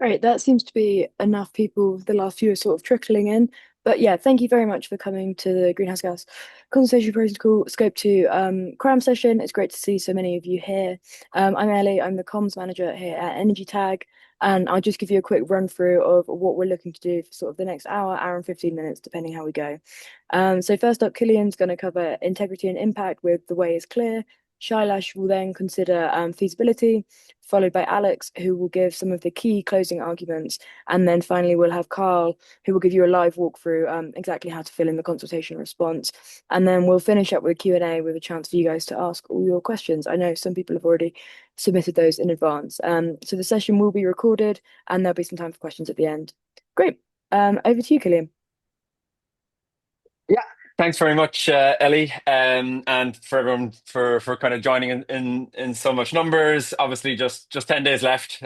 Great. That seems to be enough people. The last few are sort of trickling in. But yeah, thank you very much for coming to the Greenhouse Gas Consultation Protocol Scope 2 Cram session. It's great to see so many of you here. I'm Ellie. I'm the comms manager here at EnergyTag. And I'll just give you a quick run through of what we're looking to do for sort of the next hour and 15 minutes, depending how we go. So first up, Killian's going to cover integrity and impact with The Way is Clear. Shailash will then consider feasibility, followed by Alex, who will give some of the key closing arguments. And then finally, we'll have Carl, who will give you a live walkthrough exactly how to fill in the consultation response. And then we'll finish up with Q&A with a chance for you guys to ask all your questions. I know some people have already submitted those in advance. So the session will be recorded and there'll be some time for questions at the end. Great. Over to you, Killian. Yeah, thanks very much, Ellie, and for everyone for kind of joining in so much numbers. Obviously, just 10 days left,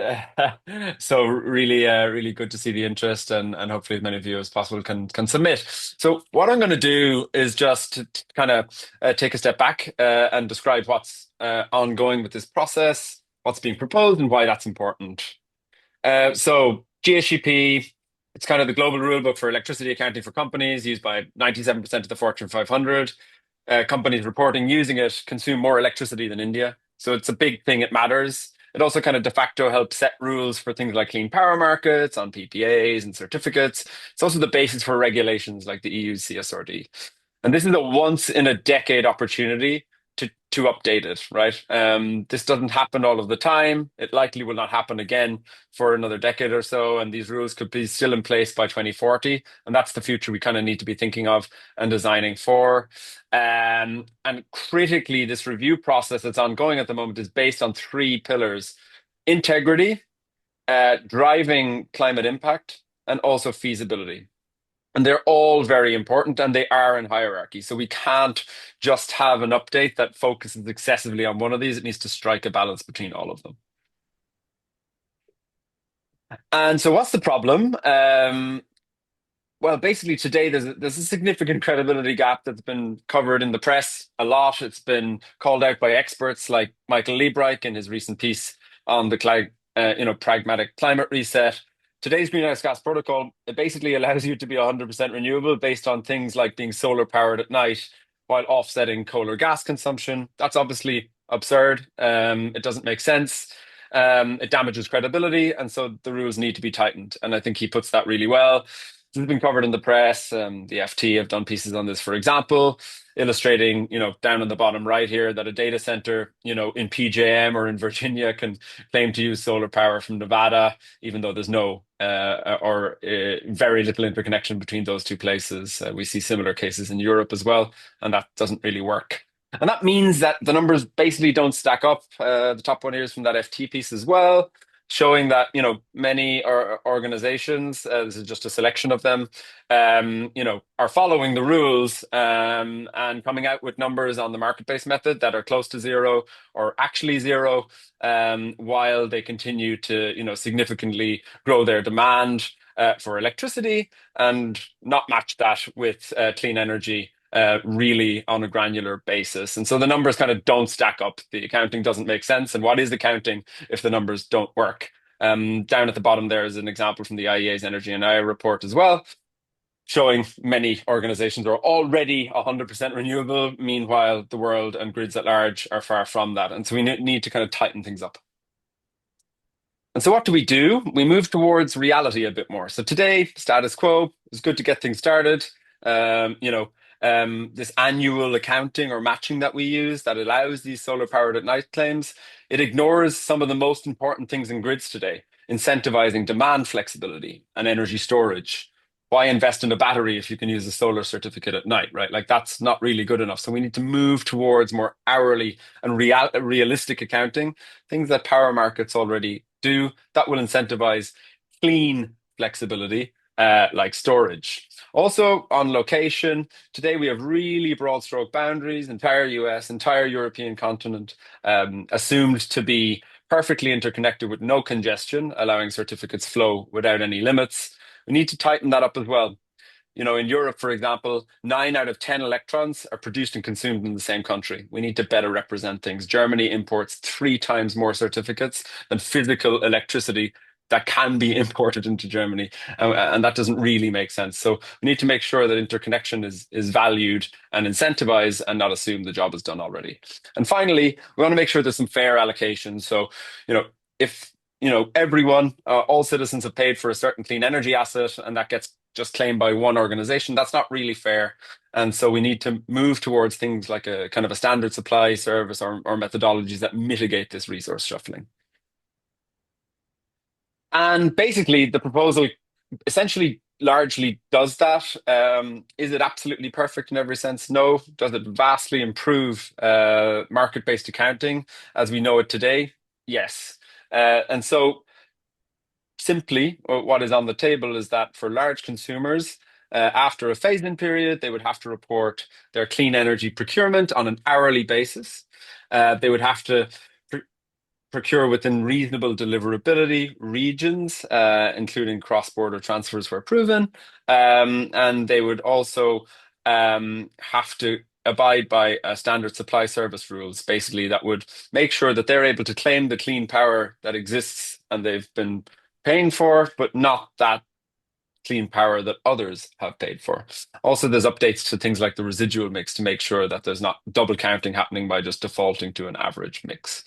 so really good to see the interest, and hopefully as many of you as possible can submit. So what I'm going to do is just to kind of take a step back and describe what's ongoing with this process, what's being proposed, and why that's important. So GHGP, it's kind of the global rule book for electricity accounting for companies, used by 97% of the Fortune 500. Companies reporting using it consume more electricity than India. So it's a big thing, it matters. It also kind of de facto helps set rules for things like clean power markets, on PPAs and certificates. It's also the basis for regulations like the EU CSRD. And this is a once in a decade opportunity to update it, right? This doesn't happen all of the time. It likely will not happen again for another decade or so, and these rules could be still in place by 2040. And that's the future we kind of need to be thinking of and designing for. And critically, this review process that's ongoing at the moment is based on three pillars: integrity, driving climate impact, and also feasibility. And they're all very important and they are in hierarchy. So we can't just have an update that focuses excessively on one of these. It needs to strike a balance between all of them. And so what's the problem? Well, basically today there's a significant credibility gap that's been covered in the press a lot. It's been called out by experts like Michael Liebreich in his recent piece on the pragmatic climate reset. Today's greenhouse gas protocol, it basically allows you to be 100% renewable based on things like being solar powered at night while offsetting coal or gas consumption. That's obviously absurd. It doesn't make sense. It damages credibility, and so the rules need to be tightened. And I think he puts that really well. This has been covered in the press. The FT have done pieces on this, for example, illustrating, down on the bottom right here, that a data center, in PJM or in Virginia can claim to use solar power from Nevada, even though there's no or very little interconnection between those two places. We see similar cases in Europe as well, and that doesn't really work. And that means that the numbers basically don't stack up. The top one here is from that FT piece as well, showing that many organizations, this is just a selection of them, are following the rules and coming out with numbers on the market-based method that are close to zero or actually zero, while they continue to significantly grow their demand for electricity and not match that with clean energy really on a granular basis. And so the numbers kind of don't stack up. The accounting doesn't make sense. And what is accounting if the numbers don't work? Down at the bottom, there is an example from the IEA's Energy and I report as well, showing many organizations are already 100% renewable. Meanwhile, the world and grids at large are far from that. And so we need to kind of tighten things up. And so what do? We move towards reality a bit more. So today, status quo, it's good to get things started. This annual accounting or matching that we use that allows these solar powered at night claims, it ignores some of the most important things in grids today, incentivizing demand flexibility and energy storage. Why invest in a battery if you can use a solar certificate at night, right? Like that's not really good enough. So we need to move towards more hourly and realistic accounting, things that power markets already do that will incentivize clean flexibility, like storage. Also, on location, today we have really broad stroke boundaries, entire US, entire European continent, assumed to be perfectly interconnected with no congestion, allowing certificates flow without any limits. We need to tighten that up as well. In Europe, for example, 9 out of 10 electrons are produced and consumed in the same country. We need to better represent things. Germany imports 3 times more certificates than physical electricity that can be imported into Germany, and that doesn't really make sense. So we need to make sure that interconnection is valued and incentivized, and not assume the job is done already. And finally, we want to make sure there's some fair allocation. So, you know, if everyone, all citizens have paid for a certain clean energy asset, and that gets just claimed by one organization, that's not really fair. And so we need to move towards things like a kind of a standard supply service, or methodologies that mitigate this resource shuffling. And basically, the proposal essentially largely does that. Is it absolutely perfect in every sense? No. Does it vastly improve market-based accounting as we know it today? Yes. And so simply, what is on the table is that for large consumers, after a phased-in period, they would have to report their clean energy procurement on an hourly basis. They would have to procure within reasonable deliverability regions, including cross-border transfers where proven. And they would also have to abide by standard supply service rules, basically, that would make sure that they're able to claim the clean power that exists and they've been paying for, but not that clean power that others have paid for. Also, there's updates to things like the residual mix to make sure that there's not double counting happening by just defaulting to an average mix.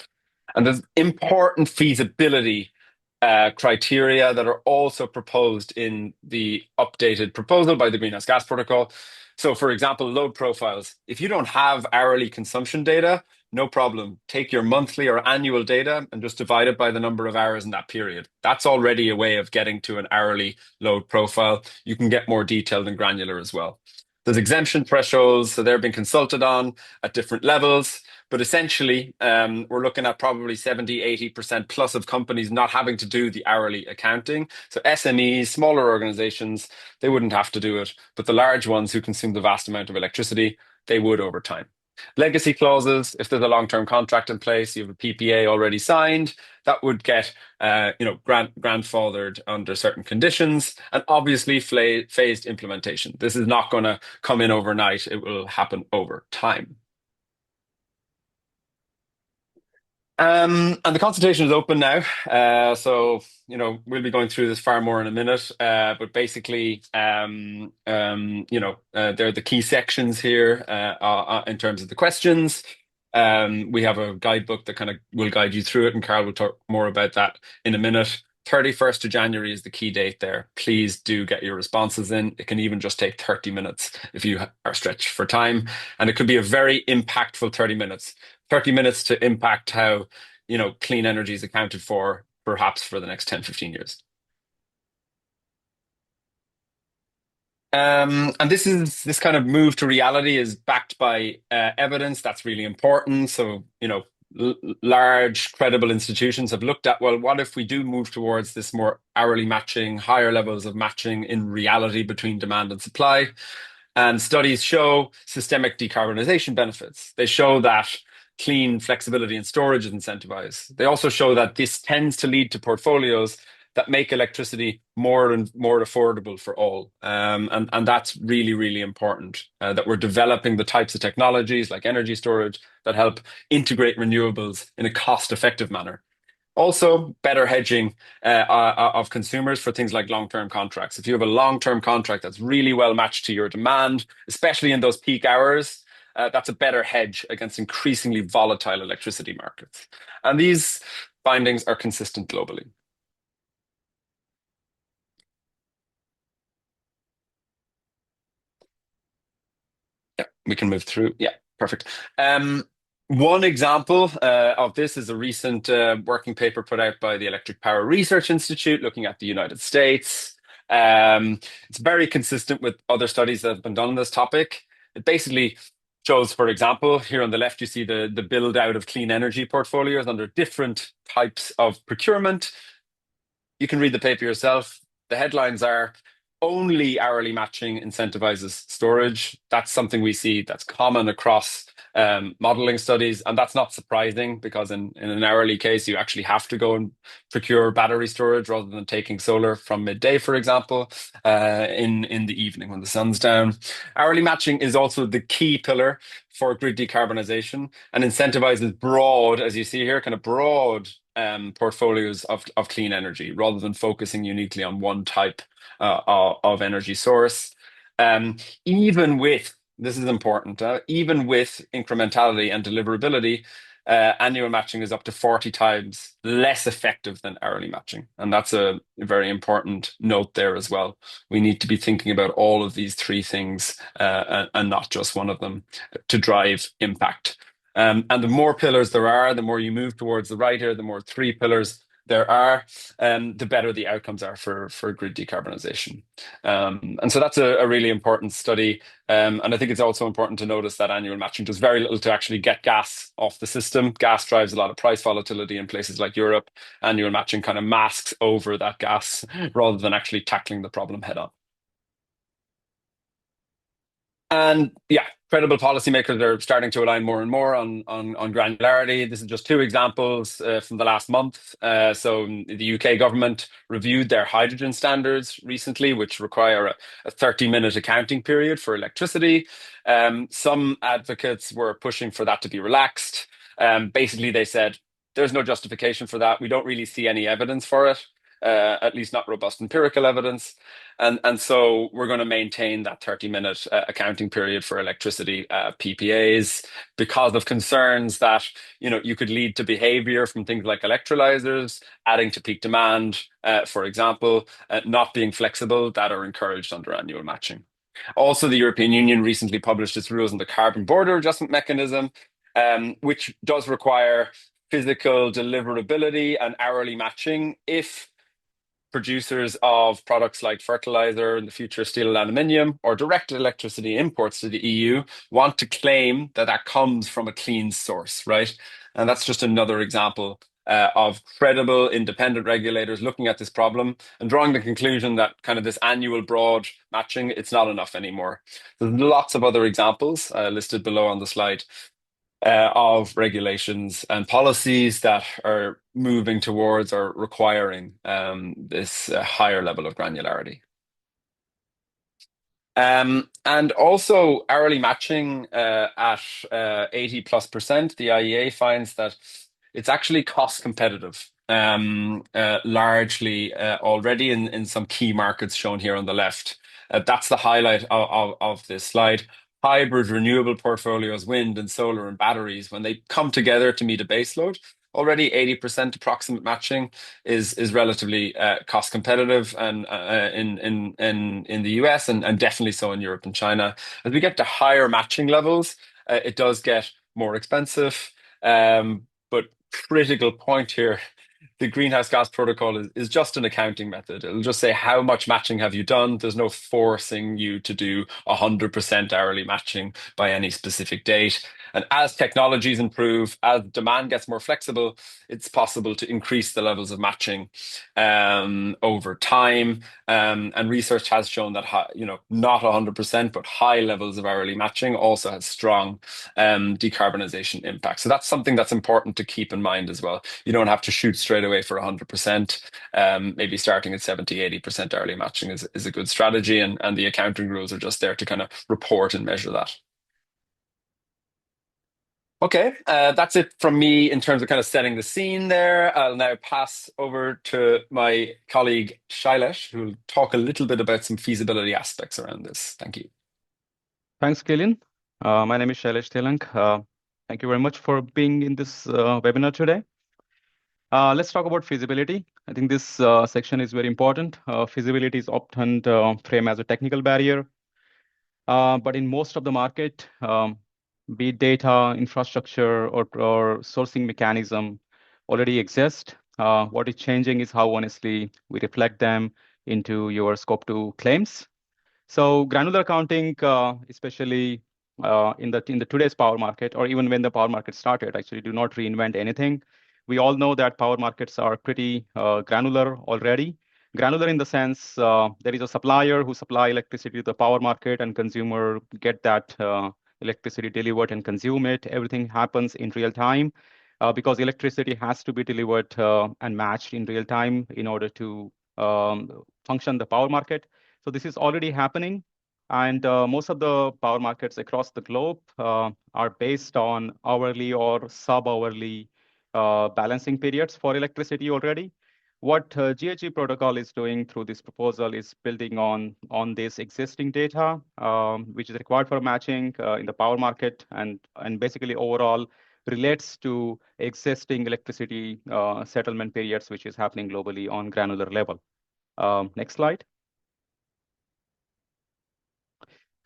And there's important feasibility criteria that are also proposed in the updated proposal by the Greenhouse Gas Protocol. So, for example, load profiles. If you don't have hourly consumption data, no problem. Take your monthly or annual data and just divide it by the number of hours in that period. That's already a way of getting to an hourly load profile. You can get more detailed and granular as well. There's exemption thresholds, so they're being consulted on at different levels. But essentially, we're looking at probably 70, 80% plus of companies not having to do the hourly accounting. So SMEs, smaller organizations, they wouldn't have to do it. But the large ones who consume the vast amount of electricity, they would over time. Legacy clauses, if there's a long-term contract in place, you have a PPA already signed, that would get grandfathered under certain conditions, and obviously phased implementation. This is not going to come in overnight. It will happen over time. And the consultation is open now. So, we'll be going through this far more in a minute. But basically, there are the key sections here in terms of the questions. We have a guidebook that kind of will guide you through it, and Carl will talk more about that in a minute. 31st of January is the key date there. Please do get your responses in. It can even just take 30 minutes if you are stretched for time. And it could be a very impactful 30 minutes. 30 minutes to impact how, clean energy is accounted for, perhaps for the next 10, 15 years. And this kind of move to reality is backed by evidence. That's really important. So, large credible institutions have looked at, well, what if we do move towards this more hourly matching, higher levels of matching in reality between demand and supply? And studies show systemic decarbonization benefits. They show that clean flexibility and storage is incentivized. They also show that this tends to lead to portfolios that make electricity more and more affordable for all. And that's really, really important, that we're developing the types of technologies like energy storage that help integrate renewables in a cost-effective manner. Also, better hedging of consumers for things like long-term contracts. If you have a long-term contract that's really well matched to your demand, especially in those peak hours, that's a better hedge against increasingly volatile electricity markets. And these findings are consistent globally. Yeah, we can move through. Yeah, perfect. One example of this is a recent working paper put out by the Electric Power Research Institute looking at the United States. It's very consistent with other studies that have been done on this topic. It basically shows, for example, here on the left, you see the build out of clean energy portfolios under different types of procurement. You can read the paper yourself. The headlines are only hourly matching incentivizes storage. That's something we see that's common across modeling studies. And that's not surprising because in an hourly case, you actually have to go and procure battery storage rather than taking solar from midday, for example, in the evening when the sun's down. Hourly matching is also the key pillar for grid decarbonization and incentivizes broad, as you see here, kind of broad portfolios of clean energy rather than focusing uniquely on one type of energy source. Um, Even with, this is important, even with incrementality and deliverability, annual matching is up to 40 times less effective than hourly matching. And that's a very important note there as well. We need to be thinking about all of these three things and not just one of them to drive impact. And the more pillars there are, the more you move towards the right here, the more three pillars there are, the better the outcomes are for grid decarbonization. And so that's a really important study. And I think it's also important to notice that annual matching does very little to actually get gas off the system. Gas drives a lot of price volatility in places like Europe. Annual matching kind of masks over that gas rather than actually tackling the problem head on. And yeah, credible policymakers are starting to align more and more on granularity. This is just two examples from the last month. So the UK government reviewed their hydrogen standards recently, which require a 30-minute accounting period for electricity. Some advocates were pushing for that to be relaxed. Basically, they said there's no justification for that. We don't really see any evidence for it, at least not robust empirical evidence. And so we're going to maintain that 30-minute accounting period for electricity PPAs because of concerns that you could lead to behavior from things like electrolyzers adding to peak demand, for example, not being flexible that are encouraged under annual matching. Also, the European Union recently published its rules on the carbon border adjustment mechanism, which does require physical deliverability and hourly matching if producers of products like fertilizer, in the future steel and aluminium, or direct electricity imports to the EU want to claim that that comes from a clean source, right? And that's just another example of credible independent regulators looking at this problem and drawing the conclusion that kind of this annual broad matching, it's not enough anymore. There's lots of other examples listed below on the slide of regulations and policies that are moving towards or requiring this higher level of granularity. And also hourly matching at 80 plus percent, the IEA finds that it's actually cost competitive, largely already in some key markets shown here on the left. That's the highlight of this slide. Hybrid renewable portfolios, wind and solar and batteries, when they come together to meet a baseload, already 80% approximate matching is relatively cost competitive and in the US and definitely so in Europe and China. As we get to higher matching levels, it does get more expensive. But critical point here, the greenhouse gas protocol is just an accounting method. It'll just say how much matching have you done. There's no forcing you to do 100% hourly matching by any specific date. And as technologies improve, as demand gets more flexible, it's possible to increase the levels of matching over time. And research has shown that not 100%, but high levels of hourly matching also has strong decarbonization impact. So that's something that's important to keep in mind as well. You don't have to shoot straight away for 100%. Maybe starting at 70, 80% hourly matching is a good strategy. And the accounting rules are just there to kind of report and measure that. Okay, that's it from me in terms of kind of setting the scene there. I'll now pass over to my colleague Shailesh, who will talk a little bit about some feasibility aspects around this. Thank you. Thanks, Killian. My name is Shailesh Telank. Thank you very much for being in this webinar today. Let's talk about feasibility. I think this section is very important. Feasibility is often framed as a technical barrier, but in most of the market, be it data, infrastructure, or sourcing mechanism already exist. What is changing is how honestly we reflect them into your Scope 2 claims. So granular accounting, especially in the today's power market, or even when the power market started, actually do not reinvent anything. We all know that power markets are pretty granular already. Granular in the sense there is a supplier who supply electricity to the power market, and consumer get that electricity delivered and consume it. Everything happens in real time because electricity has to be delivered and matched in real time in order to function the power market. So this is already happening. And most of the power markets across the globe are based on hourly or sub-hourly balancing periods for electricity already. What GHG protocol is doing through this proposal is building on this existing data, which is required for matching in the power market, and basically overall relates to existing electricity settlement periods, which is happening globally on granular level. Next slide.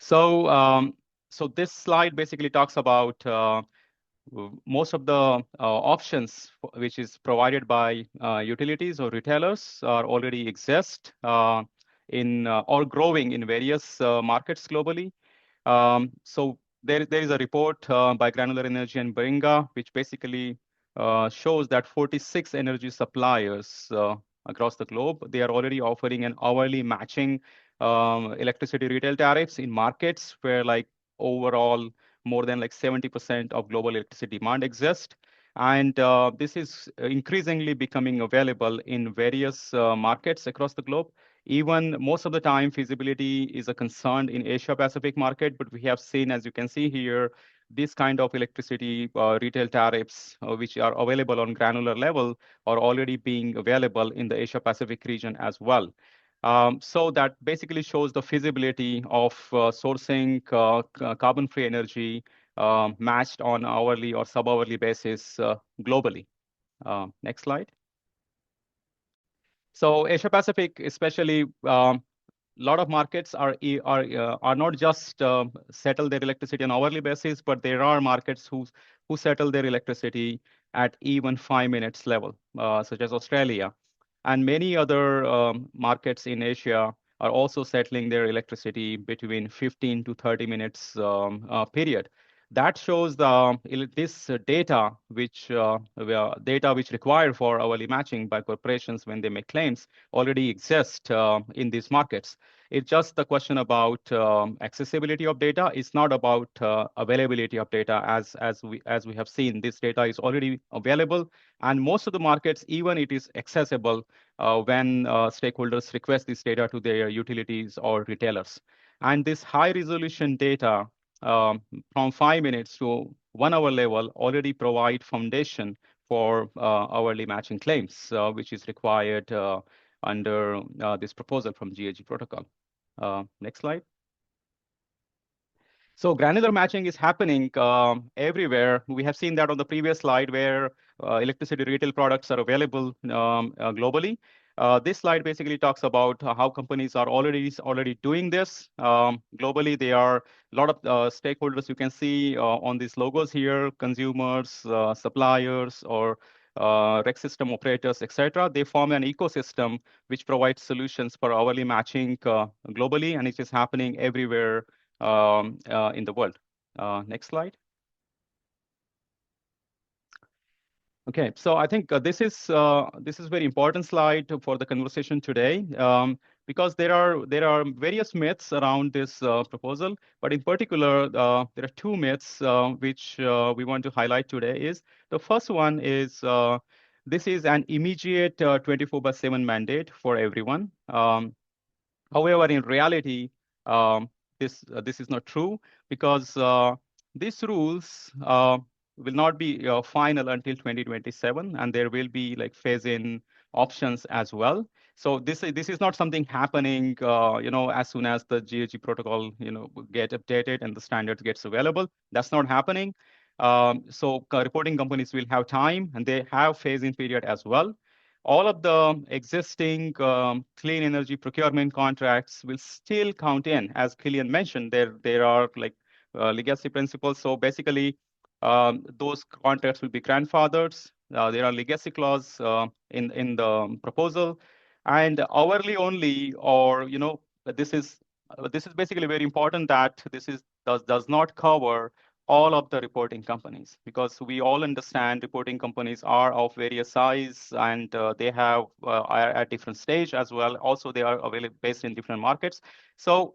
So this slide basically talks about most of the options which is provided by utilities or retailers are already exist in or growing in various markets globally. So there is a report by Granular Energy and Bringa, which basically shows that 46 energy suppliers across the globe, they are already offering an hourly matching electricity retail tariffs in markets where like overall more than like 70% of global electricity demand exists. And this is increasingly becoming available in various markets across the globe. Even most of the time, feasibility is a concern in Asia Pacific market, but we have seen, as you can see here, this kind of electricity retail tariffs, which are available on granular level, are already being available in the Asia Pacific region as well. So that basically shows the feasibility of sourcing carbon-free energy matched on hourly or sub-hourly basis globally. Next slide. So Asia Pacific, especially, lot of markets are not just settle their electricity on hourly basis, but there are markets who settle their electricity at even 5 minutes level, such as Australia. And many other markets in Asia are also settling their electricity between 15 to 30 minutes period. That shows this data which required for hourly matching by corporations when they make claims already exist in these markets. It's just the question about accessibility of data. It's not about availability of data. As we have seen, this data is already available, and most of the markets, even it is accessible when stakeholders request this data to their utilities or retailers. And this high resolution data from 5 minutes to 1 hour level already provide foundation for hourly matching claims, which is required under this proposal from GHG protocol. Next slide. So granular matching is happening everywhere. We have seen that on the previous slide where electricity retail products are available globally. This slide basically talks about how companies are already doing this. Globally, there are a lot of stakeholders you can see on these logos here, consumers, suppliers, or rec system operators, etc. They form an ecosystem which provides solutions for hourly matching globally, and it is happening everywhere in the world. Next slide. Okay, so I think this is very important slide for the conversation today because there are various myths around this proposal, but in particular there are two myths which we want to highlight today. Is the first one is this is an immediate 24/7 mandate for everyone. However, in reality, this is not true because these rules will not be final until 2027, and there will be like phase-in options as well. So this is not something happening, as soon as the GHG protocol, get updated and the standards gets available. That's not happening. So reporting companies will have time, and they have phase-in period as well. All of the existing clean energy procurement contracts will still count in. As Killian mentioned, there are like legacy principles. So basically, those contracts will be grandfathered. There are legacy clause in the proposal, and hourly only, or this is basically very important that this does not cover all of the reporting companies, because we all understand reporting companies are of various size, and they have are at different stage as well. Also, they are available based in different markets. So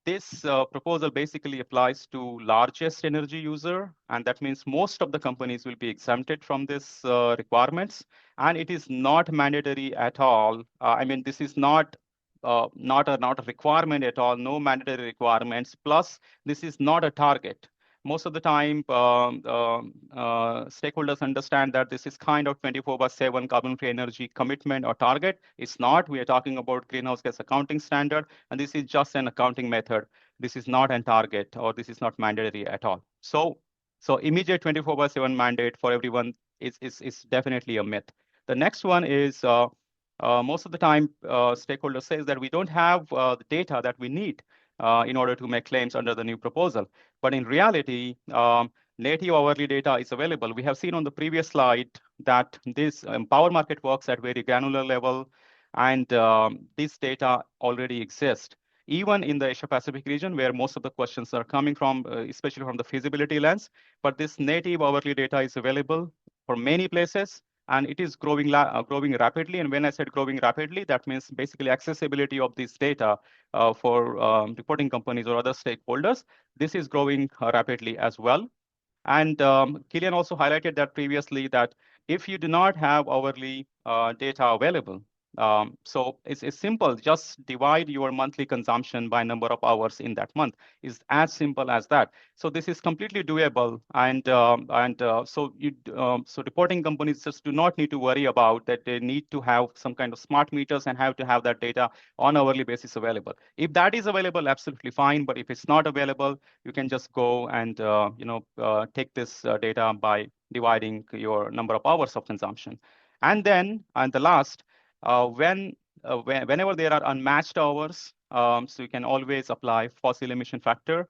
this proposal basically applies to largest energy user, and that means most of the companies will be exempted from this requirements, and it is not mandatory at all. I mean, this is not a requirement at all, no mandatory requirements. Plus, this is not a target. most of the time, stakeholders understand that this is kind of 24/7 carbon-free energy commitment or target. It's not. We are talking about greenhouse gas accounting standard, and this is just an accounting method. This is not a target, or this is not mandatory at all. So immediate 24/7 mandate for everyone is definitely a myth. The next one is most of the time, stakeholders says that we don't have the data that we need in order to make claims under the new proposal. But in reality, native hourly data is available. We have seen on the previous slide that this power market works at very granular level, and this data already exists. Even in the Asia Pacific region, where most of the questions are coming from, especially from the feasibility lens, but this native hourly data is available for many places, and it is growing rapidly. And when I said growing rapidly, that means basically accessibility of this data for reporting companies or other stakeholders. This is growing rapidly as well. And Killian also highlighted that previously, that if you do not have hourly data available, so it's simple. Just divide your monthly consumption by number of hours in that month. It's as simple as that. So this is completely doable, and so reporting companies just do not need to worry about that. They need to have some kind of smart meters and have to have that data on hourly basis available. If that is available, absolutely fine. But if it's not available, you can just go and take this data by dividing your number of hours of consumption. And then, and the last, whenever there are unmatched hours, so you can always apply fossil emission factor.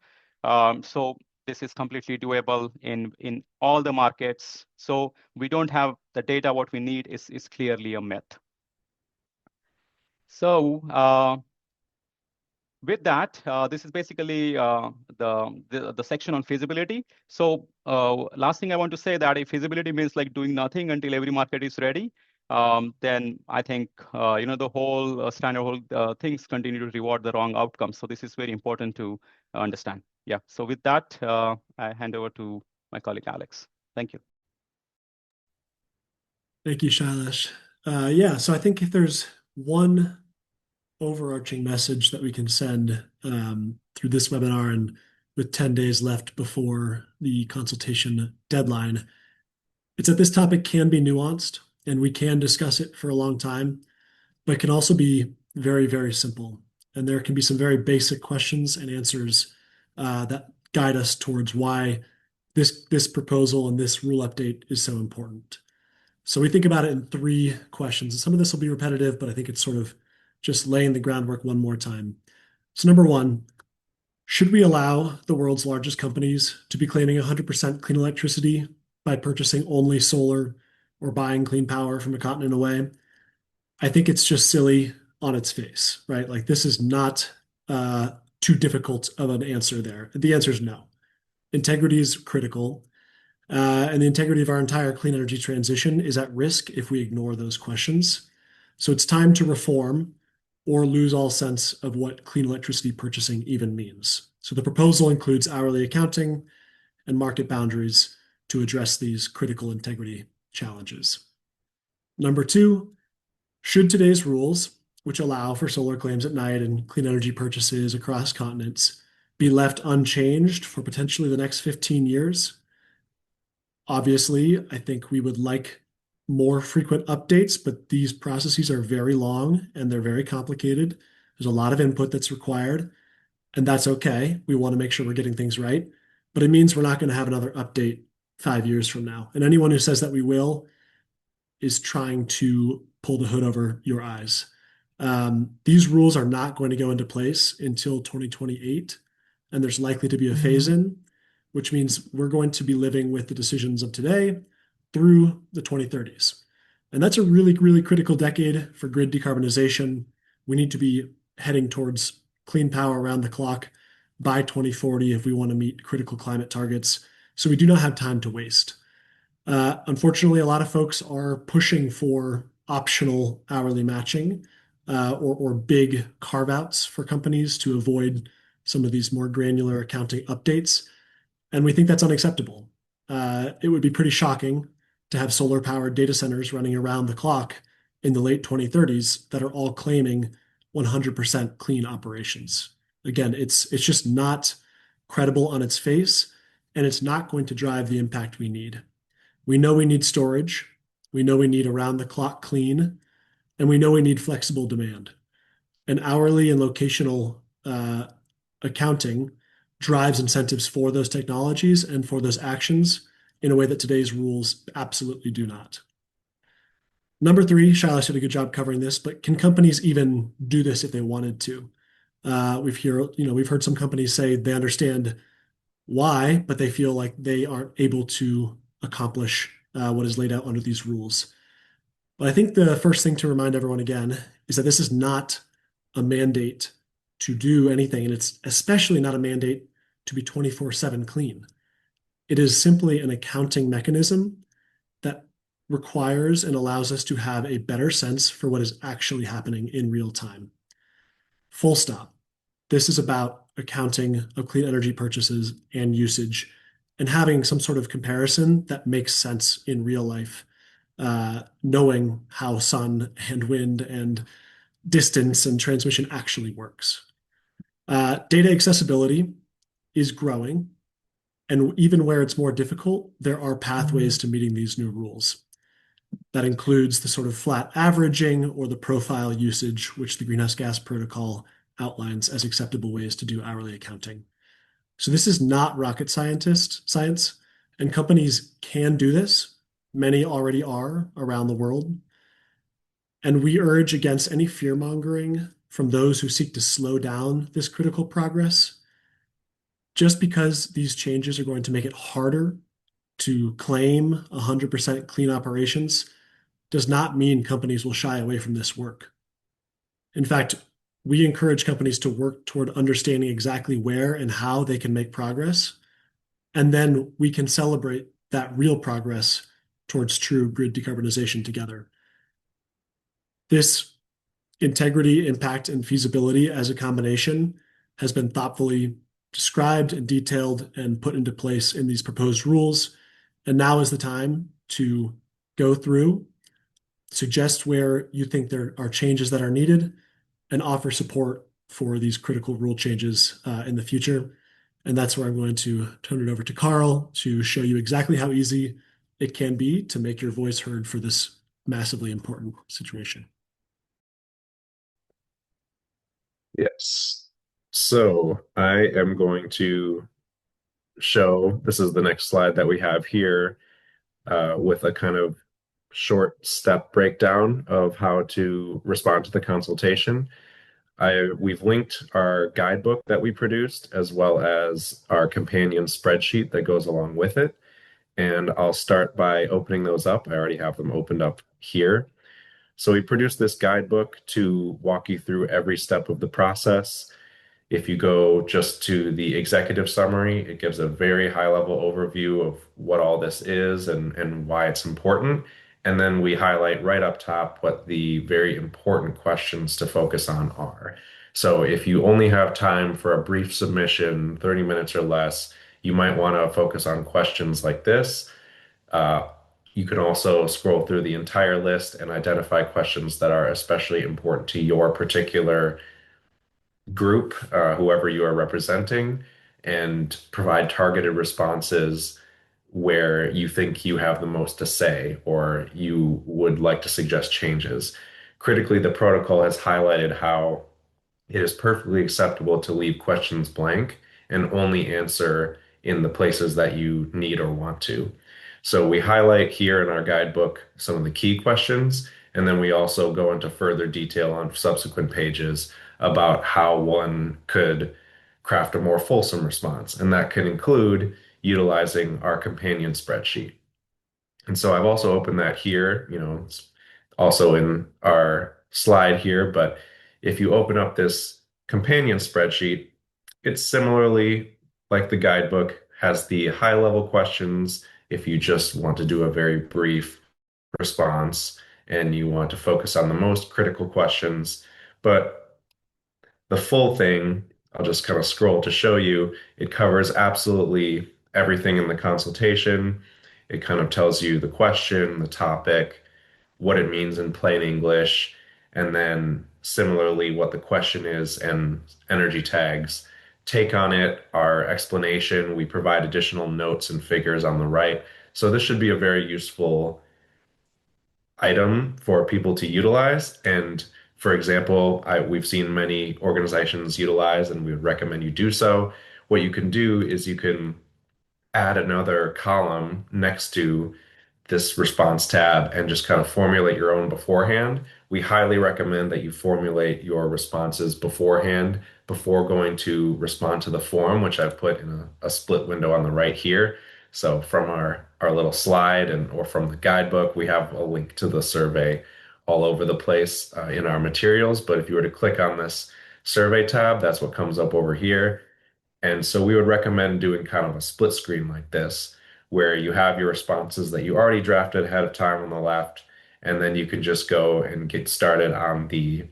So this is completely doable in all the markets. So we don't have the data. What we need is clearly a myth. So with that, this is basically the section on feasibility. So last thing I want to say, that if feasibility means like doing nothing until every market is ready, then I think the whole standard things continue to reward the wrong outcomes. So this is very important to understand. Yeah. So with that, I hand over to my colleague Alex. Thank you. Thank you, Shailesh. Yeah, so I think if there's one overarching message that we can send through this webinar, and with 10 days left before the consultation deadline, it's that this topic can be nuanced and we can discuss it for a long time, but it can also be very, very simple. And there can be some very basic questions and answers that guide us towards why this proposal and this rule update is so important. So we think about it in three questions. Some of this will be repetitive, but I think it's sort of just laying the groundwork one more time. So number one, should we allow the world's largest companies to be claiming 100% clean electricity by purchasing only solar or buying clean power from a continent away? I think it's just silly on its face, right? Like, this is not too difficult of an answer there. The answer is no. Integrity is critical. And the integrity of our entire clean energy transition is at risk if we ignore those questions. So it's time to reform or lose all sense of what clean electricity purchasing even means. So the proposal includes hourly accounting and market boundaries to address these critical integrity challenges. Number two, should today's rules, which allow for solar claims at night and clean energy purchases across continents, be left unchanged for potentially the next 15 years? Obviously, I think we would like more frequent updates, but these processes are very long and they're very complicated. There's a lot of input that's required, and that's okay. We want to make sure we're getting things right, but it means we're not going to have another update 5 years from now. And anyone who says that we will is trying to pull the hood over your eyes. These rules are not going to go into place until 2028, and there's likely to be a phase-in, which means we're going to be living with the decisions of today through the 2030s. And that's a really, really critical decade for grid decarbonization. We need to be heading towards clean power around the clock by 2040 if we want to meet critical climate targets. So we do not have time to waste. Unfortunately, a lot of folks are pushing for optional hourly matching or big carve-outs for companies to avoid some of these more granular accounting updates. And we think that's unacceptable. It would be pretty shocking to have solar-powered data centers running around the clock in the late 2030s that are all claiming 100% clean operations. Again, it's just not credible on its face, and it's not going to drive the impact we need. We know we need storage, we know we need around-the-clock clean, and we know we need flexible demand. And hourly and locational accounting drives incentives for those technologies and for those actions in a way that today's rules absolutely do not. Number three, Shailesh did a good job covering this, but can companies even do this if they wanted to? We've heard some companies say they understand why, but they feel like they aren't able to accomplish what is laid out under these rules. But I think the first thing to remind everyone again is that this is not a mandate to do anything, and it's especially not a mandate to be 24/7 clean. It is simply an accounting mechanism that requires and allows us to have a better sense for what is actually happening in real time. Full stop. This is about accounting of clean energy purchases and usage and having some sort of comparison that makes sense in real life, knowing how sun and wind and distance and transmission actually works. Data accessibility is growing, and even where it's more difficult, there are pathways to meeting these new rules. That includes the sort of flat averaging or the profile usage, which the Greenhouse Gas Protocol outlines as acceptable ways to do hourly accounting. So this is not rocket science, and companies can do this. Many already are around the world. And we urge against any fear-mongering from those who seek to slow down this critical progress. Just because these changes are going to make it harder to claim 100% clean operations does not mean companies will shy away from this work. In fact, we encourage companies to work toward understanding exactly where and how they can make progress, and then we can celebrate that real progress towards true grid decarbonization together. This integrity, impact, and feasibility as a combination has been thoughtfully described and detailed and put into place in these proposed rules. And now is the time to go through, suggest where you think there are changes that are needed, and offer support for these critical rule changes in the future. And that's where I'm going to turn it over to Carl to show you exactly how easy it can be to make your voice heard for this massively important situation. Yes. So I am going to show, this is the next slide that we have here, with a kind of short step breakdown of how to respond to the consultation. We've linked our guidebook that we produced as well as our companion spreadsheet that goes along with it. And I'll start by opening those up. I already have them opened up here. So we produced this guidebook to walk you through every step of the process. If you go just to the executive summary, it gives a very high-level overview of what all this is and why it's important. And then we highlight right up top what the very important questions to focus on are. So if you only have time for a brief submission, 30 minutes or less, you might want to focus on questions like this. You can also scroll through the entire list and identify questions that are especially important to your particular group, whoever you are representing, and provide targeted responses where you think you have the most to say or you would like to suggest changes. Critically, the protocol has highlighted how it is perfectly acceptable to leave questions blank and only answer in the places that you need or want to. So we highlight here in our guidebook some of the key questions, and then we also go into further detail on subsequent pages about how one could craft a more fulsome response. And that can include utilizing our companion spreadsheet. And so I've also opened that here, it's also in our slide here, but if you open up this companion spreadsheet, it's similarly like the guidebook, has the high-level questions if you just want to do a very brief response and you want to focus on the most critical questions. But the full thing, I'll just kind of scroll to show you, it covers absolutely everything in the consultation. It kind of tells you the question, the topic, what it means in plain English, and then similarly what the question is and energy tags take on it, our explanation. We provide additional notes and figures on the right. So this should be a very useful item for people to utilize. And for example, we've seen many organizations utilize, and we would recommend you do so. What you can do is you can add another column next to this response tab and just kind of formulate your own beforehand. We highly recommend that you formulate your responses beforehand before going to respond to the form, which I've put in a split window on the right here. So from our little slide and or from the guidebook, we have a link to the survey all over the place in our materials. But if you were to click on this survey tab, that's what comes up over here. And so we would recommend doing kind of a split screen like this, where you have your responses that you already drafted ahead of time on the left, and then you can just go and get started on the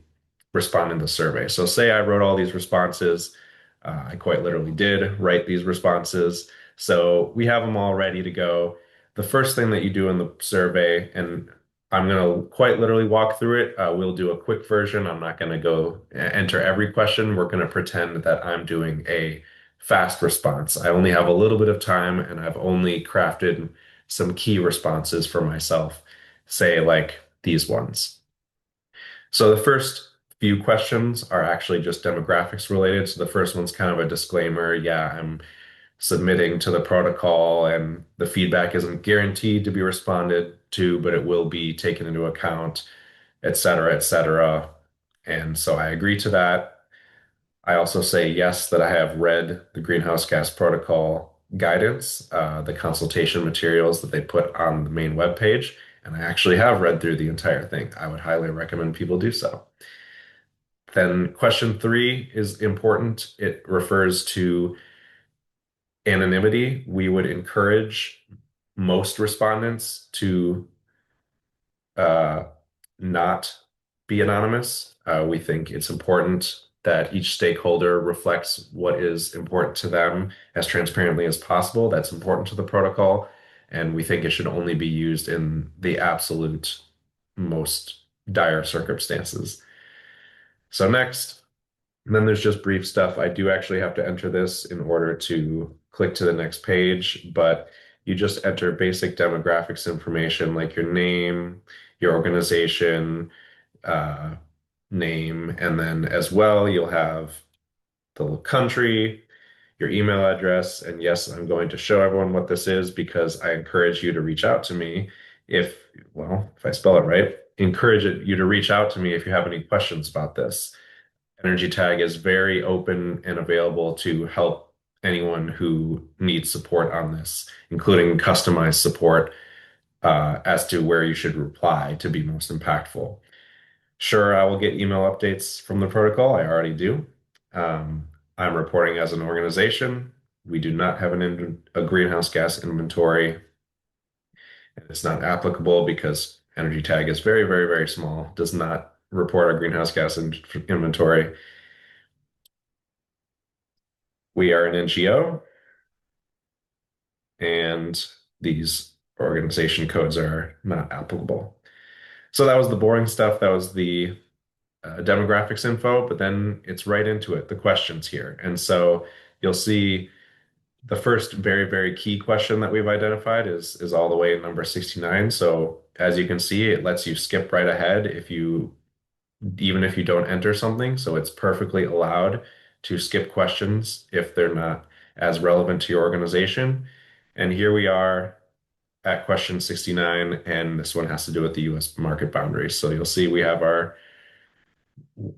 responding to the survey. So say I wrote all these responses. I quite literally did write these responses. So we have them all ready to go. The first thing that you do in the survey, and I'm going to quite literally walk through it. We'll do a quick version. I'm not going to go enter every question. We're going to pretend that I'm doing a fast response. I only have a little bit of time and I've only crafted some key responses for myself, say like these ones. So the first few questions are actually just demographics related. So the first one's kind of a disclaimer. Yeah, I'm submitting to the protocol and the feedback isn't guaranteed to be responded to, but it will be taken into account, et cetera, et cetera. And so I agree to that. I also say yes, that I have read the greenhouse gas protocol guidance, the consultation materials that they put on the main webpage, and I actually have read through the entire thing. I would highly recommend people do so. Then question 3 is important. It refers to anonymity. We would encourage most respondents to uh, not be anonymous. We think it's important that each stakeholder reflects what is important to them as transparently as possible. That's important to the protocol, and we think it should only be used in the absolute most dire circumstances. So next, and then there's just brief stuff. I do actually have to enter this in order to click to the next page, but you just enter basic demographics information like your name, your organization, uh, name, and then as well, you'll have the country, your email address, and yes, I'm going to show everyone what this is because I encourage you to reach out to me if, well, if I spell it right, encourage you to reach out to me if you have any questions about this. EnergyTag is very open and available to help anyone who needs support on this, including customized support as to where you should reply to be most impactful. Sure, I will get email updates from the protocol. I already do. I'm reporting as an organization. We do not have a greenhouse gas inventory. And it's not applicable because EnergyTag is very, very, very small, does not report our greenhouse gas inventory. We are an NGO, and these organization codes are not applicable. So that was the boring stuff. That was the demographics info, but then it's right into it, the questions here. And so you'll see the first very, very key question that we've identified is all the way in number 69. So as you can see, it lets you skip right ahead even if you don't enter something. So it's perfectly allowed to skip questions if they're not as relevant to your organization. And here we are at question 69, and this one has to do with the US market boundaries. So you'll see we have our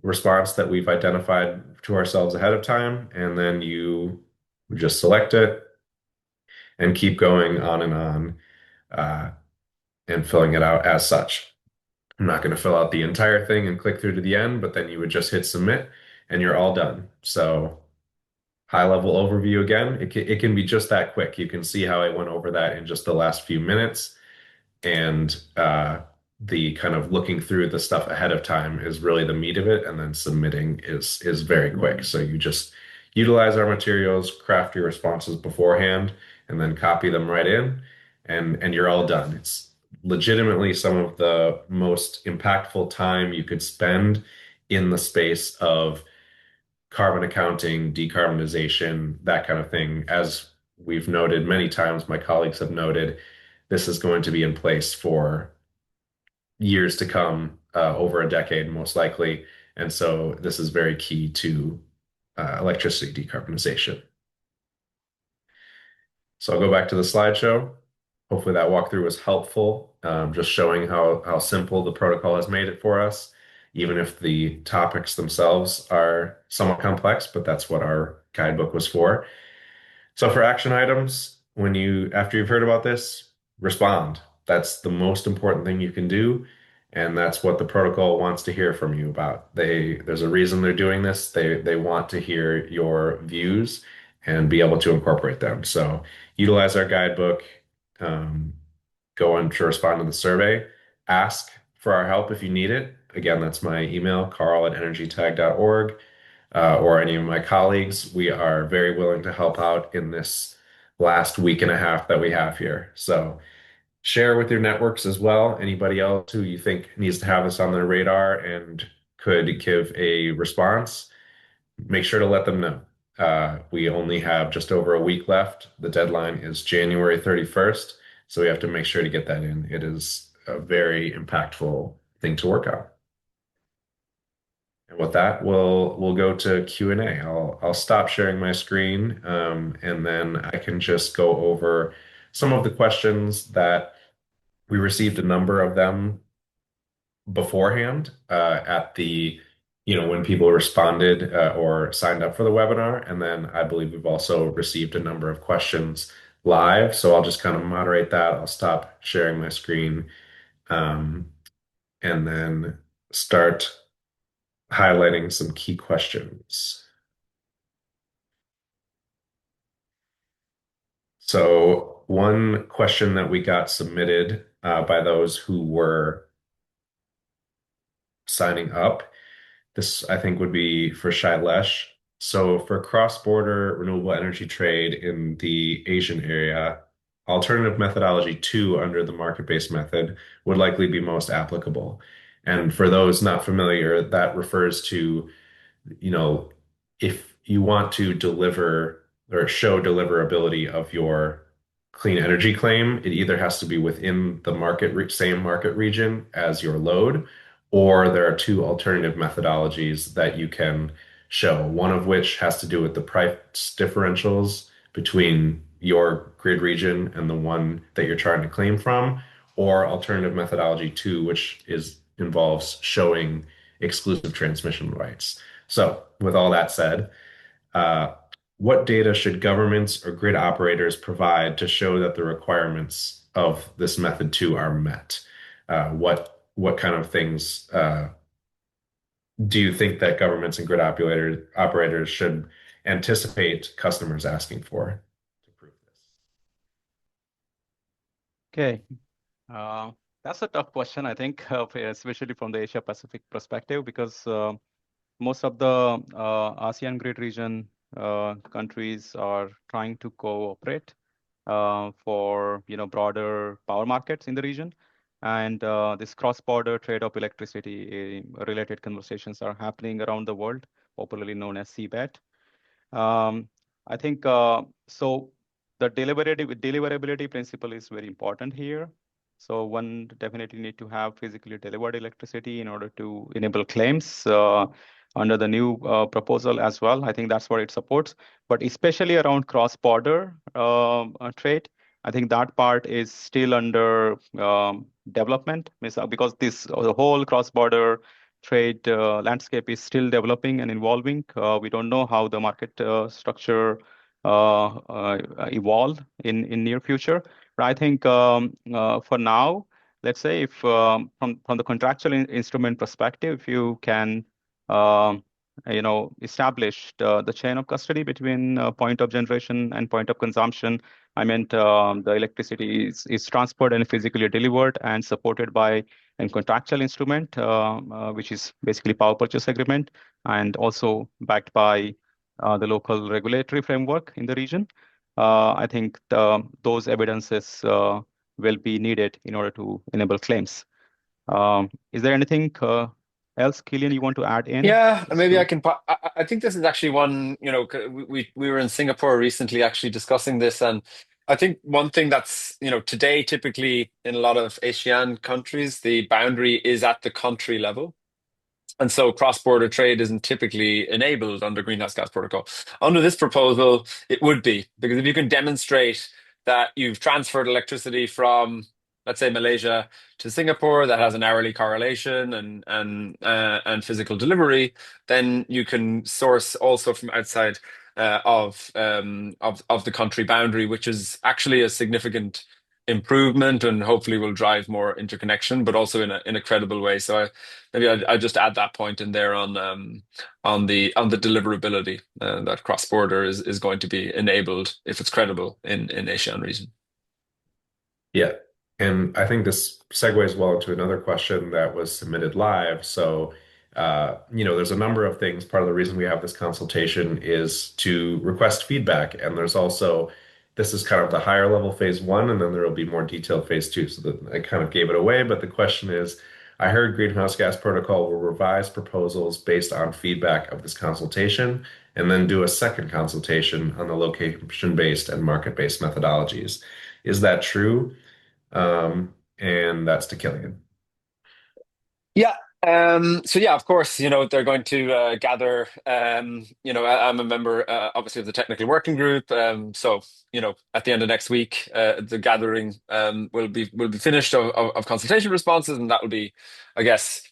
response that we've identified to ourselves ahead of time, and then you just select it and keep going on uh, and filling it out as such. I'm not going to fill out the entire thing and click through to the end, but then you would just hit submit and you're all done. So high level overview again, it can be just that quick. You can see how I went over that in just the last few minutes. And the kind of looking through the stuff ahead of time is really the meat of it, and then submitting is very quick. So you just utilize our materials, craft your responses beforehand, and then copy them right in, and you're all done. It's legitimately some of the most impactful time you could spend in the space of carbon accounting, decarbonization, that kind of thing. As we've noted many times, my colleagues have noted, this is going to be in place for years to come, over a decade, most likely. And so this is very key to electricity decarbonization. So I'll go back to the slideshow. Hopefully that walkthrough was helpful, just showing how simple the protocol has made it for us, even if the topics themselves are somewhat complex, but that's what our guidebook was for. So for action items, after you've heard about this, respond. That's the most important thing you can do, and that's what the protocol wants to hear from you about. There's a reason they're doing this. They want to hear your views and be able to incorporate them. So utilize our guidebook, go on to respond to the survey, ask for our help if you need it. Again, that's my email, carl@energytag.org, or any of my colleagues. We are very willing to help out in this last week and a half that we have here. So share with your networks as well. Anybody else who you think needs to have this on their radar and could give a response, make sure to let them know. We only have just over a week left. The deadline is January 31st, so we have to make sure to get that in. It is a very impactful thing to work on. And with that, we'll go to Q&A. I'll stop sharing my screen, and then I can just go over some of the questions that we received, a number of them beforehand, when people responded or signed up for the webinar. And then I believe we've also received a number of questions live. So I'll just kind of moderate that. I'll stop sharing my screen, and then start highlighting some key questions. So one question that we got submitted by those who were signing up, this I think would be for Shailesh. So for cross-border renewable energy trade in the Asian area, alternative methodology 2 under the market-based method would likely be most applicable. And for those not familiar, that refers to, if you want to deliver or show deliverability of your clean energy claim, it either has to be within the same market region as your load, or there are two alternative methodologies that you can show, one of which has to do with the price differentials between your grid region and the one that you're trying to claim from, or alternative methodology 2, which involves showing exclusive transmission rights. So with all that said, what data should governments or grid operators provide to show that the requirements of this method 2 are met? What kind of things do you think that governments and grid operators should anticipate customers asking for to prove this? Okay. That's a tough question, I think, especially from the Asia Pacific perspective, because most of the ASEAN grid region countries are trying to cooperate for broader power markets in the region, and this cross-border trade of electricity related conversations are happening around the world, popularly known as CBAT. I think so. The deliverability principle is very important here. So one definitely need to have physically delivered electricity in order to enable claims under the new proposal as well. I think that's what it supports. But especially around cross-border trade, I think that part is still under development, because the whole cross-border trade landscape is still developing and evolving. We don't know how the market structure evolve in near future. But I think for now, let's say if from the contractual instrument perspective, if you can establish the chain of custody between point of generation and point of consumption. I meant the electricity is transferred and physically delivered and supported by a contractual instrument, which is basically power purchase agreement, and also backed by the local regulatory framework in the region. I think those evidences will be needed in order to enable claims. Is there anything else, Killian, you want to add in? Yeah, Just maybe I to can. I think this is actually one, we were in Singapore recently actually discussing this, and I think one thing that's, today typically in a lot of Asian countries, the boundary is at the country level. And so cross-border trade isn't typically enabled under greenhouse gas protocol. Under this proposal, it would be, because if you can demonstrate that you've transferred electricity from, let's say, Malaysia to Singapore, that has an hourly correlation and physical delivery, then you can source also from outside of the country boundary, which is actually a significant improvement and hopefully will drive more interconnection, but also in a credible way. So maybe I just add that point in there on the deliverability, that cross border is going to be enabled if it's credible in ASEAN region. Yeah. And I think this segues well into another question that was submitted live. So, there's a number of things. Part of the reason we have this consultation is to request feedback. And there's also, this is kind of the higher level phase one, and then there will be more detailed phase two. So that I kind of gave it away. But the question is, I heard Greenhouse Gas Protocol will revise proposals based on feedback of this consultation, and then do a second consultation on the location-based and market-based methodologies. Is that true? And that's to Killian. Yeah. So yeah, of course, they're going to gather. I'm a member, obviously, of the technical working group. So at the end of next week, the gathering will be finished of consultation responses, and that will be, I guess,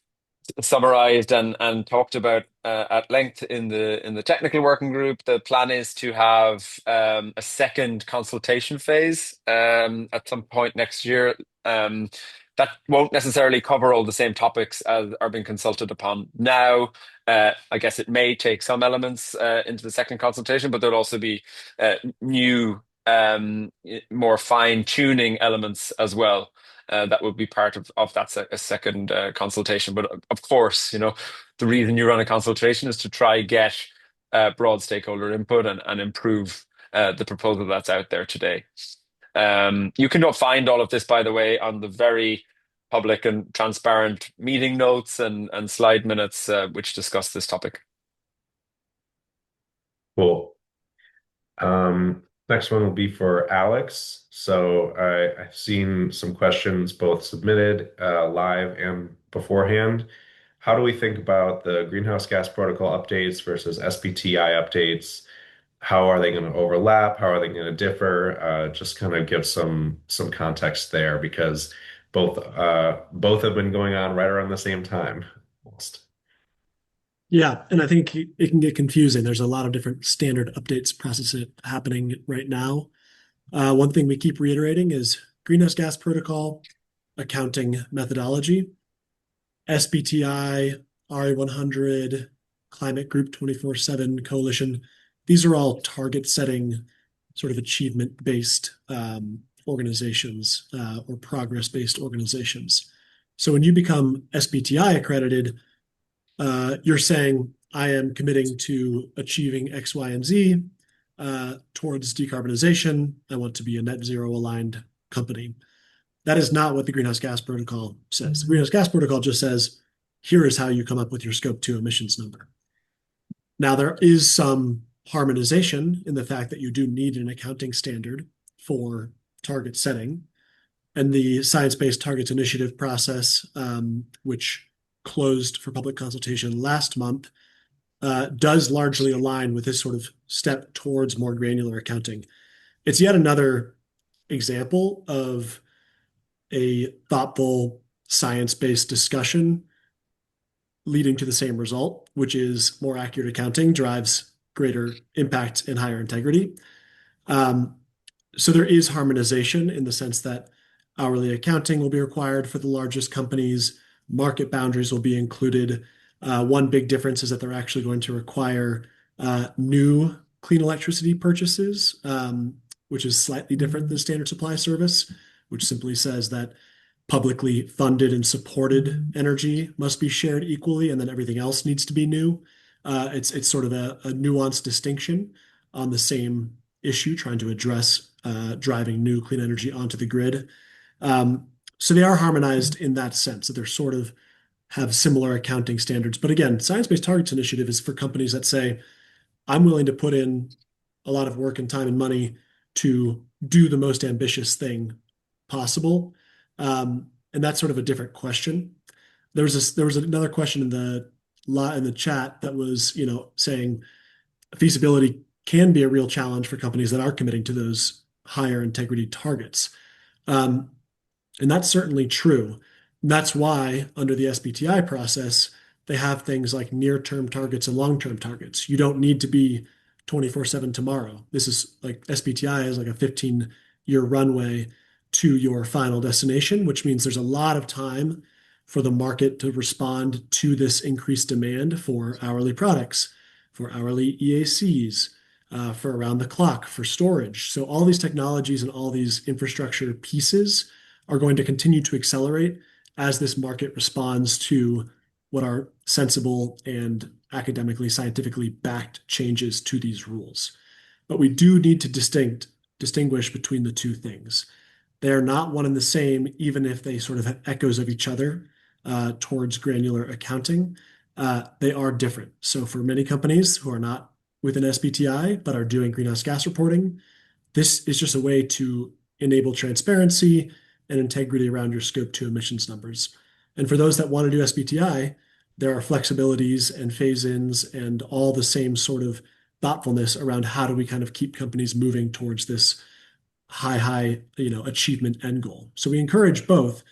summarized and talked about at length in the technical working group. The plan is to have a second consultation phase at some point next year. That won't necessarily cover all the same topics as are being consulted upon now. I guess it may take some elements into the second consultation, but there'll also be new, more fine-tuning elements as well. That would be part of that a second consultation. But of course, the reason you run a consultation is to try get broad stakeholder input and improve the proposal that's out there today. You can find all of this, by the way, on the very public and transparent meeting notes and slide minutes which discuss this topic. Cool. Next one will be for Alex. So I've seen some questions both submitted live and beforehand. How do we think about the Greenhouse Gas Protocol updates versus SBTI updates? How are they going to overlap? How are they going to differ? Just kind of give some context there, because both have been going on right around the same time, almost. Yeah, and I think it can get confusing. There's a lot of different standard updates processes happening right now. One thing we keep reiterating is Greenhouse Gas Protocol accounting methodology, SBTI, RE100, Climate Group 24/7 Coalition. These are all target setting, sort of achievement-based organizations or progress-based organizations. So when you become SBTI accredited, you're saying, I am committing to achieving X, Y, and Z towards decarbonization. I want to be a net zero aligned company. That is not what the Greenhouse Gas Protocol says. The Greenhouse Gas Protocol just says, here is how you come up with your Scope 2 emissions number. Now, there is some harmonization in the fact that you do need an accounting standard for target setting. And the Science-Based Targets Initiative process, which closed for public consultation last month, does largely align with this sort of step towards more granular accounting. It's yet another example of a thoughtful science-based discussion leading to the same result, which is more accurate accounting drives greater impact and higher integrity. So there is harmonization in the sense that hourly accounting will be required for the largest companies. Market boundaries will be included. One big difference is that they're actually going to require new clean electricity purchases, which is slightly different than standard supply service, which simply says that publicly funded and supported energy must be shared equally, and then everything else needs to be new. It's sort of a nuanced distinction on the same issue, trying to address driving new clean energy onto the grid. So they are harmonized in that sense, that they're sort of have similar accounting standards. But again, Science-Based Targets Initiative is for companies that say, I'm willing to put in a lot of work and time and money to do the most ambitious thing possible. And that's sort of a different question. There was another question in the chat that was, saying feasibility can be a real challenge for companies that are committing to those higher integrity targets. Um, and that's certainly true. And that's why under the SBTI process, they have things like near-term targets and long-term targets. You don't need to be 24/7 tomorrow. This is like SBTI is like a 15-year runway to your final destination, which means there's a lot of time for the market to respond to this increased demand for hourly products, for hourly EACs, for around the clock, for storage. So all these technologies and all these infrastructure pieces are going to continue to accelerate as this market responds to what are sensible and academically, scientifically backed changes to these rules. But we do need to distinguish between the two things. They are not one and the same, even if they sort of have echoes of each other towards granular accounting. They are different. So for many companies who are not within SBTI but are doing greenhouse gas reporting, this is just a way to enable transparency and integrity around your Scope 2 emissions numbers. And for those that want to do SBTI, there are flexibilities and phase-ins and all the same sort of thoughtfulness around how do we kind of keep companies moving towards this high, achievement end goal. So we encourage both,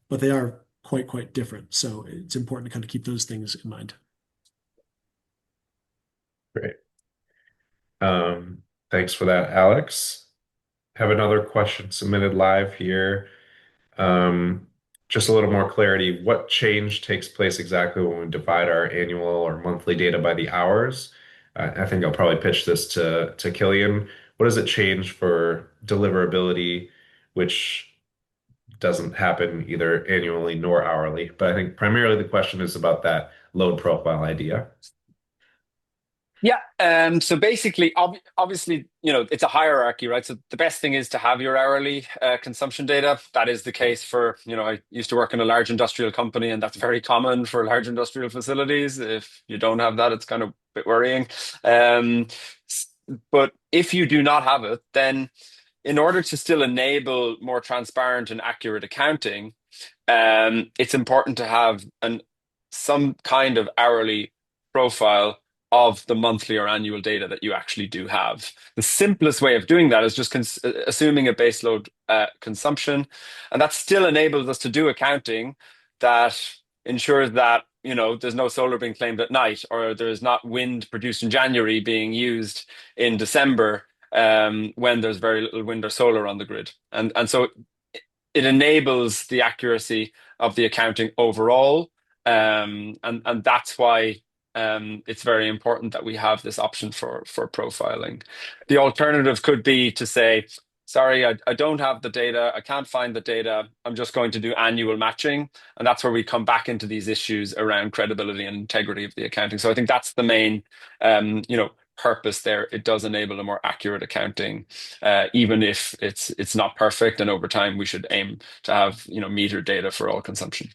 but they are quite different. So it's important to kind of keep those things in mind. Great. Thanks for that, Alex. Have another question submitted live here. Just a little more clarity. What change takes place exactly when we divide our annual or monthly data by the hours? I think I'll probably pitch this to Killian. What does it change for deliverability, which doesn't happen either annually nor hourly? But I think primarily the question is about that load profile idea. Yeah. So basically, obviously, it's a hierarchy, right? So the best thing is to have your hourly consumption data. That is the case for, I used to work in a large industrial company, and that's very common for large industrial facilities. If you don't have that, it's kind of a bit worrying. But if you do not have it, then in order to still enable more transparent and accurate accounting, it's important to have some kind of hourly profile of the monthly or annual data that you actually do have. The simplest way of doing that is just assuming a baseload consumption, and that still enables us to do accounting that ensures that there's no solar being claimed at night, or there's not wind produced in January being used in December when there's very little wind or solar on the grid, and so it enables the accuracy of the accounting overall, and that's why it's very important that we have this option for profiling. The alternative could be to say, sorry, I don't have the data, I can't find the data, I'm just going to do annual matching. And that's where we come back into these issues around credibility and integrity of the accounting. So I think that's the main purpose there. It does enable a more accurate accounting, even if it's not perfect. And over time, we should aim to have meter data for all consumption.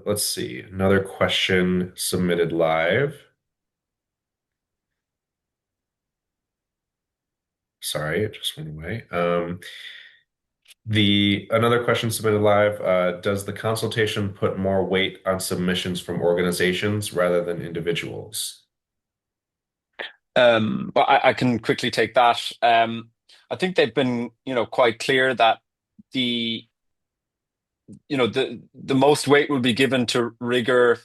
Let's see. Another question submitted live. Sorry, it just went away. Another question submitted live. Does the consultation put more weight on submissions from organizations rather than individuals? Well, I can quickly take that. I think they've been, quite clear that the most weight will be given to rigor,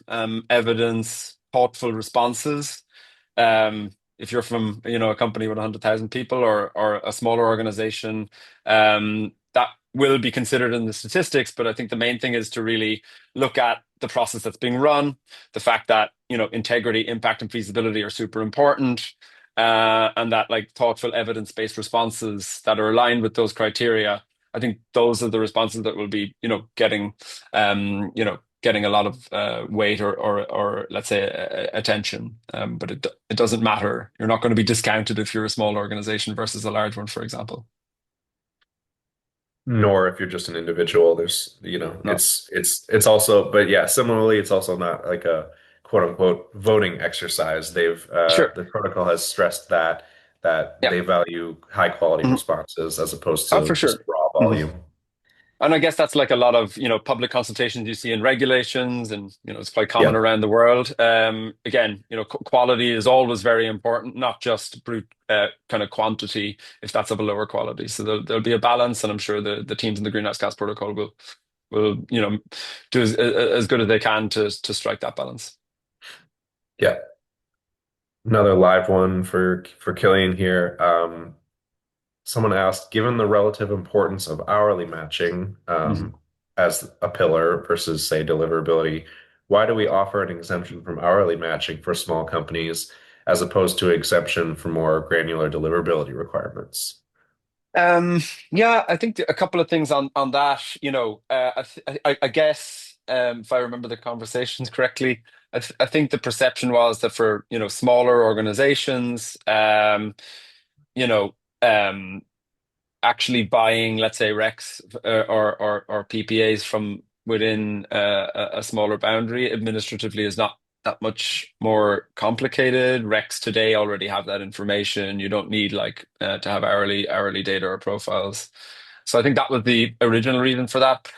evidence, thoughtful responses. If you're from a company with 100,000 people or a smaller organization, that will be considered in the statistics. But I think the main thing is to really look at the process that's being run, the fact that integrity, impact, and feasibility are super important, and that thoughtful evidence-based responses that are aligned with those criteria. I think those are the responses that will be, getting a lot of weight or let's say attention. But it doesn't matter. You're not going to be discounted if you're a small organization versus a large one, for example. nor if you're just an individual. There's, No. it's also, but yeah, similarly, it's also not like a quote unquote voting exercise. Sure. The protocol has stressed that Yeah. they value high quality Mhm. responses as opposed Oh, to for just sure. raw Mhm. volume. And I guess that's like a lot of, public consultations you see in regulations, and, it's quite common Yeah. around the world. Again, quality is always very important, not just brute kind of quantity if that's of a lower quality. So there'll be a balance, and I'm sure the teams in the greenhouse gas protocol will, do as good as they can to strike that balance. Yeah. Another live one for Killian here. Someone asked, given the relative importance of hourly matching Mhm. as a pillar versus, say, deliverability, why do we offer an exemption from hourly matching for small companies as opposed to an exemption for more granular deliverability requirements? Um, yeah, I think a couple of things on that. I guess if I remember the conversations correctly, I think the perception was that for smaller organizations, you know, um, actually buying, let's say, RECs or PPAs from within a smaller boundary administratively is not that much more complicated. RECs today already have that information. You don't need like to have hourly data or profiles. So I think that was the original reason for that.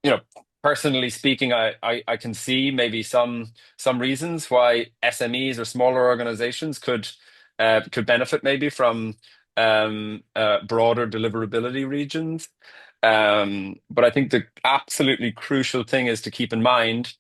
you know, Personally speaking, I can see maybe some reasons why SMEs or smaller organizations could benefit maybe from broader deliverability regions. But I think the absolutely crucial thing is to keep in mind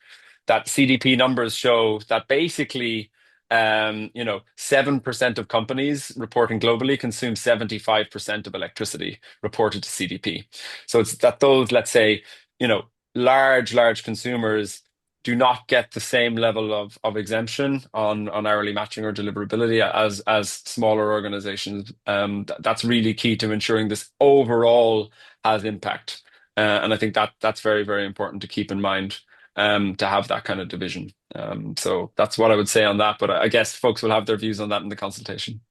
that CDP numbers show that basically 7% of companies reporting globally consume 75% of electricity reported to CDP. So it's that those, let's say, you know, large consumers do not get the same level of exemption on hourly matching or deliverability as smaller organizations. That's really key to ensuring this overall has impact. And I think that's very important to keep in mind, to have that kind of division. So that's what I would say on that. But I guess folks will have their views on that in the consultation.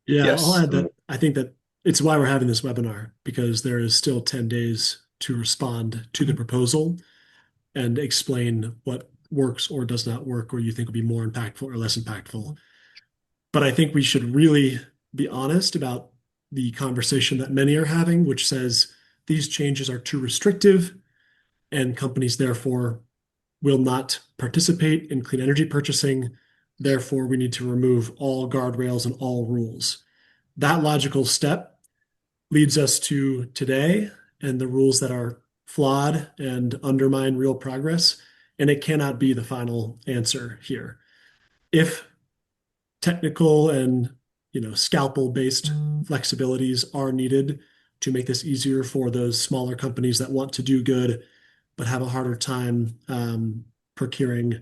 Yeah, I'll Yes. add that I think that it's why we're having this webinar, because there is still 10 days to respond to the proposal and explain what works or does not work, or you think will be more impactful or less impactful. But I think we should really be honest about the conversation that many are having, which says these changes are too restrictive and companies therefore will not participate in clean energy purchasing. Therefore, we need to remove all guardrails and all rules. That logical step leads us to today and the rules that are flawed and undermine real progress. And it cannot be the final answer here. If technical and scalpel-based flexibilities are needed to make this easier for those smaller companies that want to do good but have a harder time procuring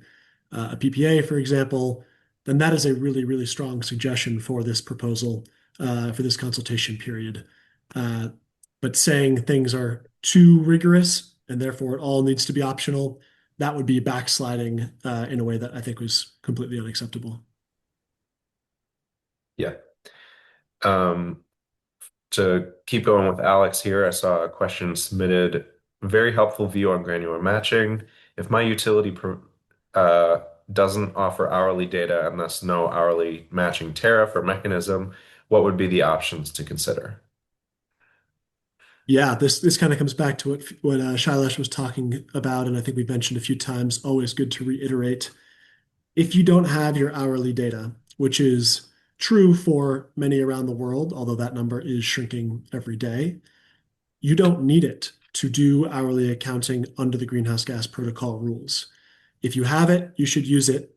a PPA, for example, then that is a really strong suggestion for this proposal, for this consultation period. Uh, but saying things are too rigorous and therefore it all needs to be optional, that would be backsliding in a way that I think was completely unacceptable. Yeah. Um, to keep going with Alex here, I saw a question submitted. Very helpful view on granular matching. If my utility uh, doesn't offer hourly data and thus no hourly matching tariff or mechanism, what would be the options to consider? Yeah, this kind of comes back to what Shailesh was talking about, and I think we've mentioned a few times. Always good to reiterate. If you don't have your hourly data, which is true for many around the world, although that number is shrinking every day, you don't need it to do hourly accounting under the Greenhouse Gas Protocol rules. If you have it, you should use it.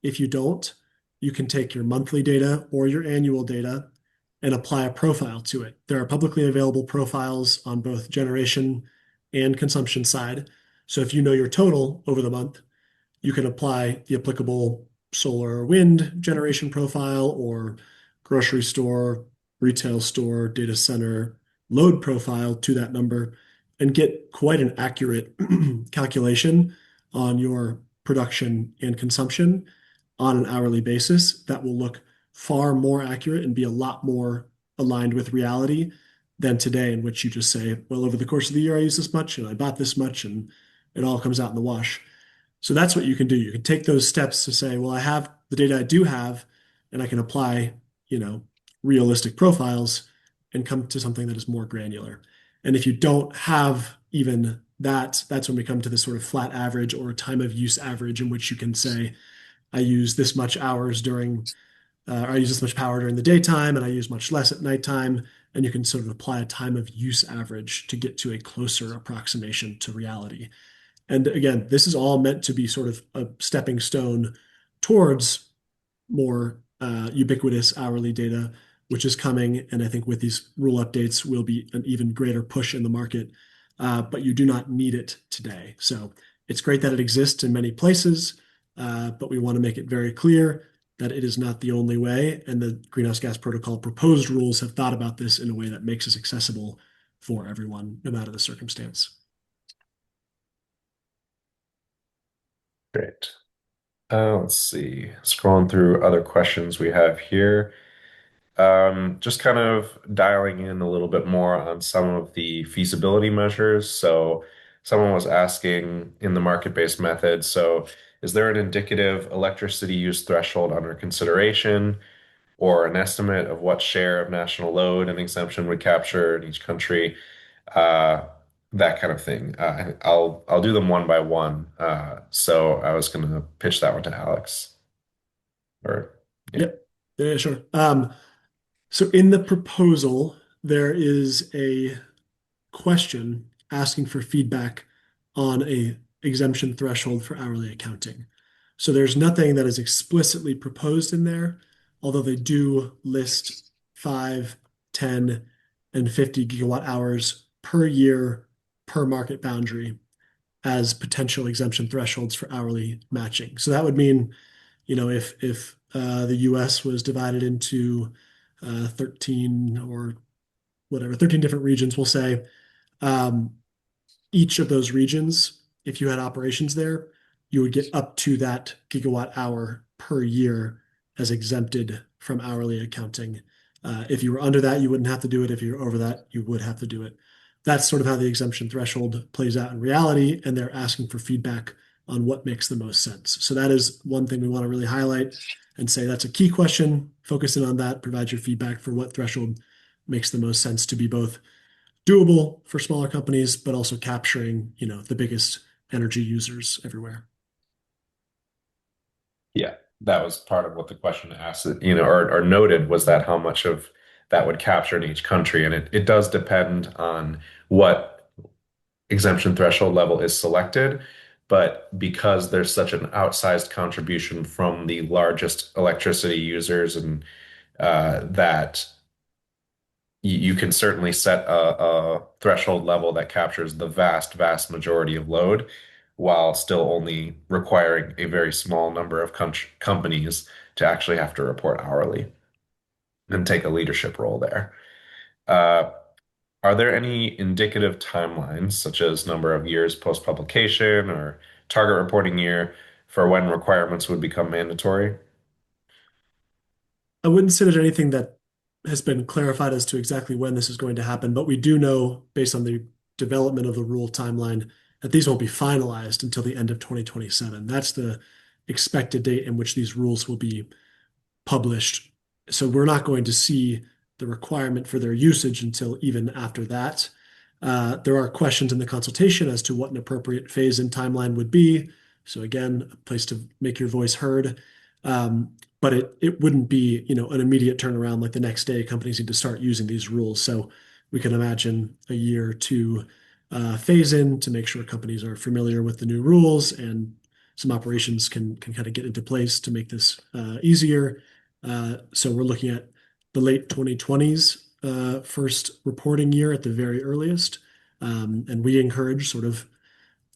If you don't, you can take your monthly data or your annual data and apply a profile to it. There are publicly available profiles on both generation and consumption side. So if you know your total over the month, you can apply the applicable solar or wind generation profile or grocery store, retail store, data center load profile to that number and get quite an accurate calculation on your production and consumption on an hourly basis that will look far more accurate and be a lot more aligned with reality than today, in which you just say, well, over the course of the year, I use this much and I bought this much, and it all comes out in the wash. So that's what you can do. You can take those steps to say, well, I have the data I do have, and I can apply, realistic profiles and come to something that is more granular. And if you don't have even that, that's when we come to this sort of flat average or time of use average, in which you can say, I use this much hours during, or I use this much power during the daytime, and I use much less at nighttime. And you can sort of apply a time of use average to get to a closer approximation to reality. And again, this is all meant to be sort of a stepping stone towards more ubiquitous hourly data, which is coming. And I think with these rule updates will be an even greater push in the market. But you do not need it today. So it's great that it exists in many places, but we want to make it very clear that it is not the only way. And the Greenhouse Gas Protocol proposed rules have thought about this in a way that makes us accessible for everyone, no matter the circumstance. Great. Let's see. Scrolling through other questions we have here. Just kind of dialing in a little bit more on some of the feasibility measures. So someone was asking in the market-based method, so is there an indicative electricity use threshold under consideration or an estimate of what share of national load an exemption would capture in each country? That kind of thing. I'll do them one by one. So I was going to pitch that one to Alex. Or yeah. Yep. Yeah, sure. So in the proposal, there is a question asking for feedback on a exemption threshold for hourly accounting. So there's nothing that is explicitly proposed in there, although they do list 5, 10, and 50 gigawatt hours per year per market boundary as potential exemption thresholds for hourly matching. So that would mean, if the US was divided into 13 or whatever, 13 different regions, we'll say, um, each of those regions, if you had operations there, you would get up to that gigawatt hour per year as exempted from hourly accounting. If you were under that, you wouldn't have to do it. If you're over that, you would have to do it. That's sort of how the exemption threshold plays out in reality, and they're asking for feedback on what makes the most sense. So that is one thing we want to really highlight and say that's a key question. Focus in on that, provide your feedback for what threshold makes the most sense to be both doable for smaller companies, but also capturing, the biggest energy users everywhere. Yeah, that was part of what the question asked, or noted, was that how much of that would capture in each country. And it does depend on what exemption threshold level is selected. But because there's such an outsized contribution from the largest electricity users, and that you can certainly set a threshold level that captures the vast, vast majority of load while still only requiring a very small number of companies to actually have to report hourly and take a leadership role there. Uh, are there any indicative timelines, such as number of years post-publication or target reporting year, for when requirements would become mandatory? I wouldn't say there's anything that has been clarified as to exactly when this is going to happen, but we do know, based on the development of the rule timeline, that these won't be finalized until the end of 2027. That's the expected date in which these rules will be published. So we're not going to see the requirement for their usage until even after that. There are questions in the consultation as to what an appropriate phase-in timeline would be. So again, a place to make your voice heard. But it wouldn't be, an immediate turnaround like the next day companies need to start using these rules. So we can imagine a year to phase in to make sure companies are familiar with the new rules, and some operations can kind of get into place to make this easier. So we're looking at the late 2020s first reporting year at the very earliest. And we encourage sort of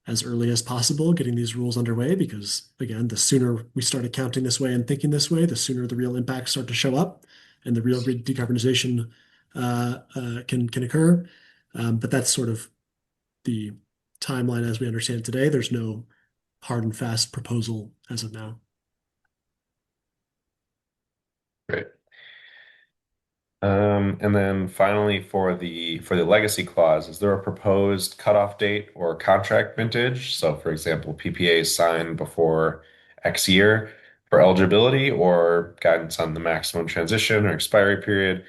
as early as possible getting these rules underway, because again, the sooner we start accounting this way and thinking this way, the sooner the real impacts start to show up and the real decarbonization can occur. But that's sort of the timeline as we understand it today. There's no hard and fast proposal as of now. Great. And then finally for the legacy clause, is there a proposed cutoff date or contract vintage? So for example, PPAs signed before X year for eligibility or guidance on the maximum transition or expiry period,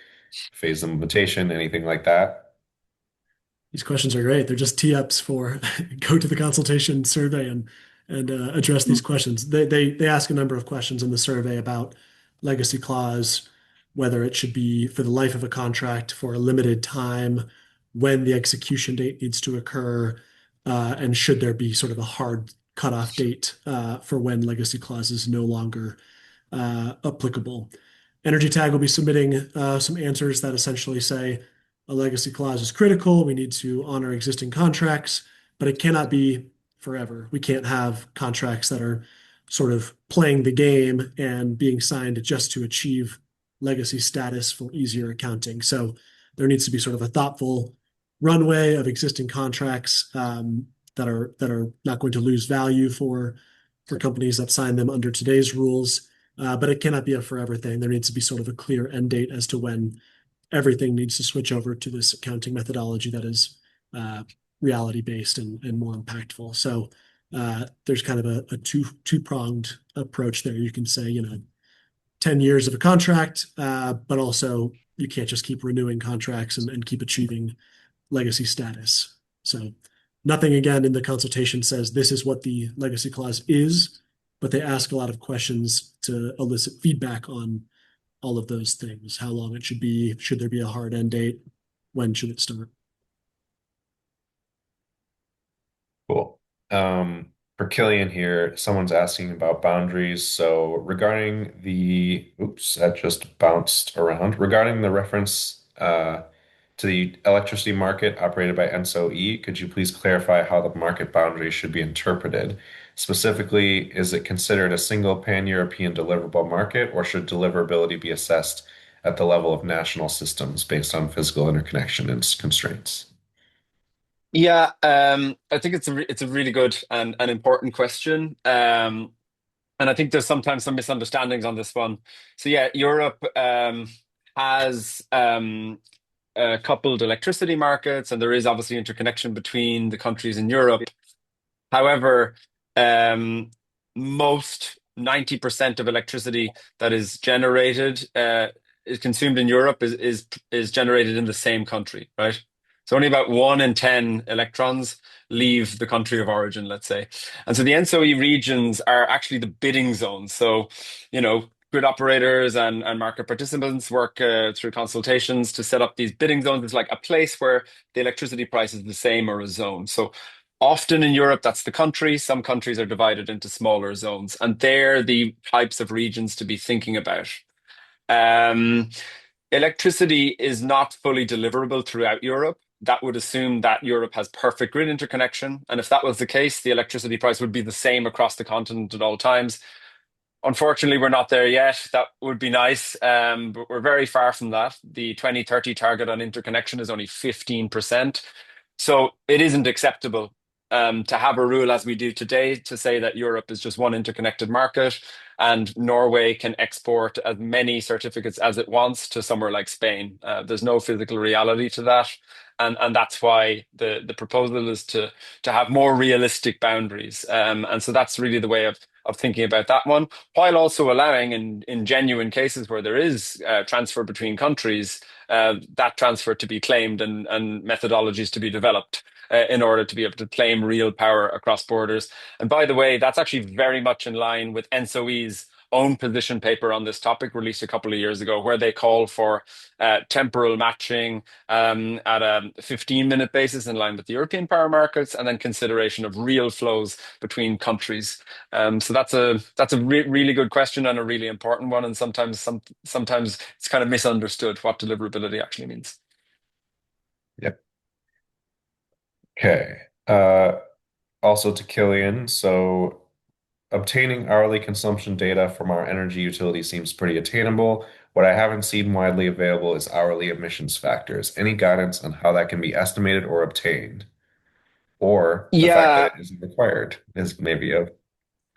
phase implementation, anything like that? These questions are great. They're just tee-ups for go to the consultation survey and address these questions. They ask a number of questions in the survey about legacy clause, whether it should be for the life of a contract for a limited time, when the execution date needs to occur, and should there be sort of a hard cutoff date for when legacy clause is no longer applicable. EnergyTag will be submitting some answers that essentially say a legacy clause is critical. We need to honor existing contracts, but it cannot be forever. We can't have contracts that are sort of playing the game and being signed just to achieve legacy status for easier accounting. So there needs to be sort of a thoughtful runway of existing contracts that are not going to lose value for companies that sign them under today's rules. But it cannot be a forever thing. There needs to be sort of a clear end date as to when everything needs to switch over to this accounting methodology that is reality based and more impactful. So there's kind of a two-pronged approach there. You can say, 10 years of a contract, but also you can't just keep renewing contracts and keep achieving legacy status. So nothing again in the consultation says this is what the legacy clause is, but they ask a lot of questions to elicit feedback on all of those things. How long it should be, should there be a hard end date, when should it start? Cool. For Killian here, someone's asking about boundaries. So regarding oops, that just bounced around. Regarding the reference to the electricity market operated by ENSO-E, could you please clarify how the market boundary should be interpreted? Specifically, is it considered a single pan-European deliverable market, or should deliverability be assessed at the level of national systems based on physical interconnection and constraints? Yeah, I think it's a really good and important question. And I think there's sometimes some misunderstandings on this one. So yeah, Europe has coupled electricity markets, and there is obviously interconnection between the countries in Europe. However, um, most 90% of electricity that is generated is consumed in Europe is generated in the same country, right? So only about 1 in 10 electrons leave the country of origin, let's say. And so the NSOE regions are actually the bidding zones. So, grid operators and market participants work through consultations to set up these bidding zones. It's like a place where the electricity price is the same or a zone. So often in Europe, that's the country. Some countries are divided into smaller zones, and they're the types of regions to be thinking about. Um, Electricity is not fully deliverable throughout Europe. That would assume that Europe has perfect grid interconnection. And if that was the case, the electricity price would be the same across the continent at all times. Unfortunately, we're not there yet. That would be nice, but we're very far from that. The 2030 target on interconnection is only 15%. So it isn't acceptable to have a rule as we do today to say that Europe is just one interconnected market and Norway can export as many certificates as it wants to somewhere like Spain. There's no physical reality to that. And that's why the proposal is to have more realistic boundaries. And so that's really the way of thinking about that one, while also allowing in genuine cases where there is transfer between countries, that transfer to be claimed and methodologies to be developed in order to be able to claim real power across borders. And by the way, that's actually very much in line with NSOE's own position paper on this topic, released a couple of years ago, where they call for temporal matching at a 15-minute basis in line with the European power markets, and then consideration of real flows between countries. So that's a really good question and a really important one, and sometimes it's kind of misunderstood what deliverability actually means. Yep. Okay. Also to Killian, so obtaining hourly consumption data from our energy utility seems pretty attainable. What I haven't seen widely available is hourly emissions factors. Any guidance on how that can be estimated or obtained? Or the fact that Yeah, it isn't required is maybe a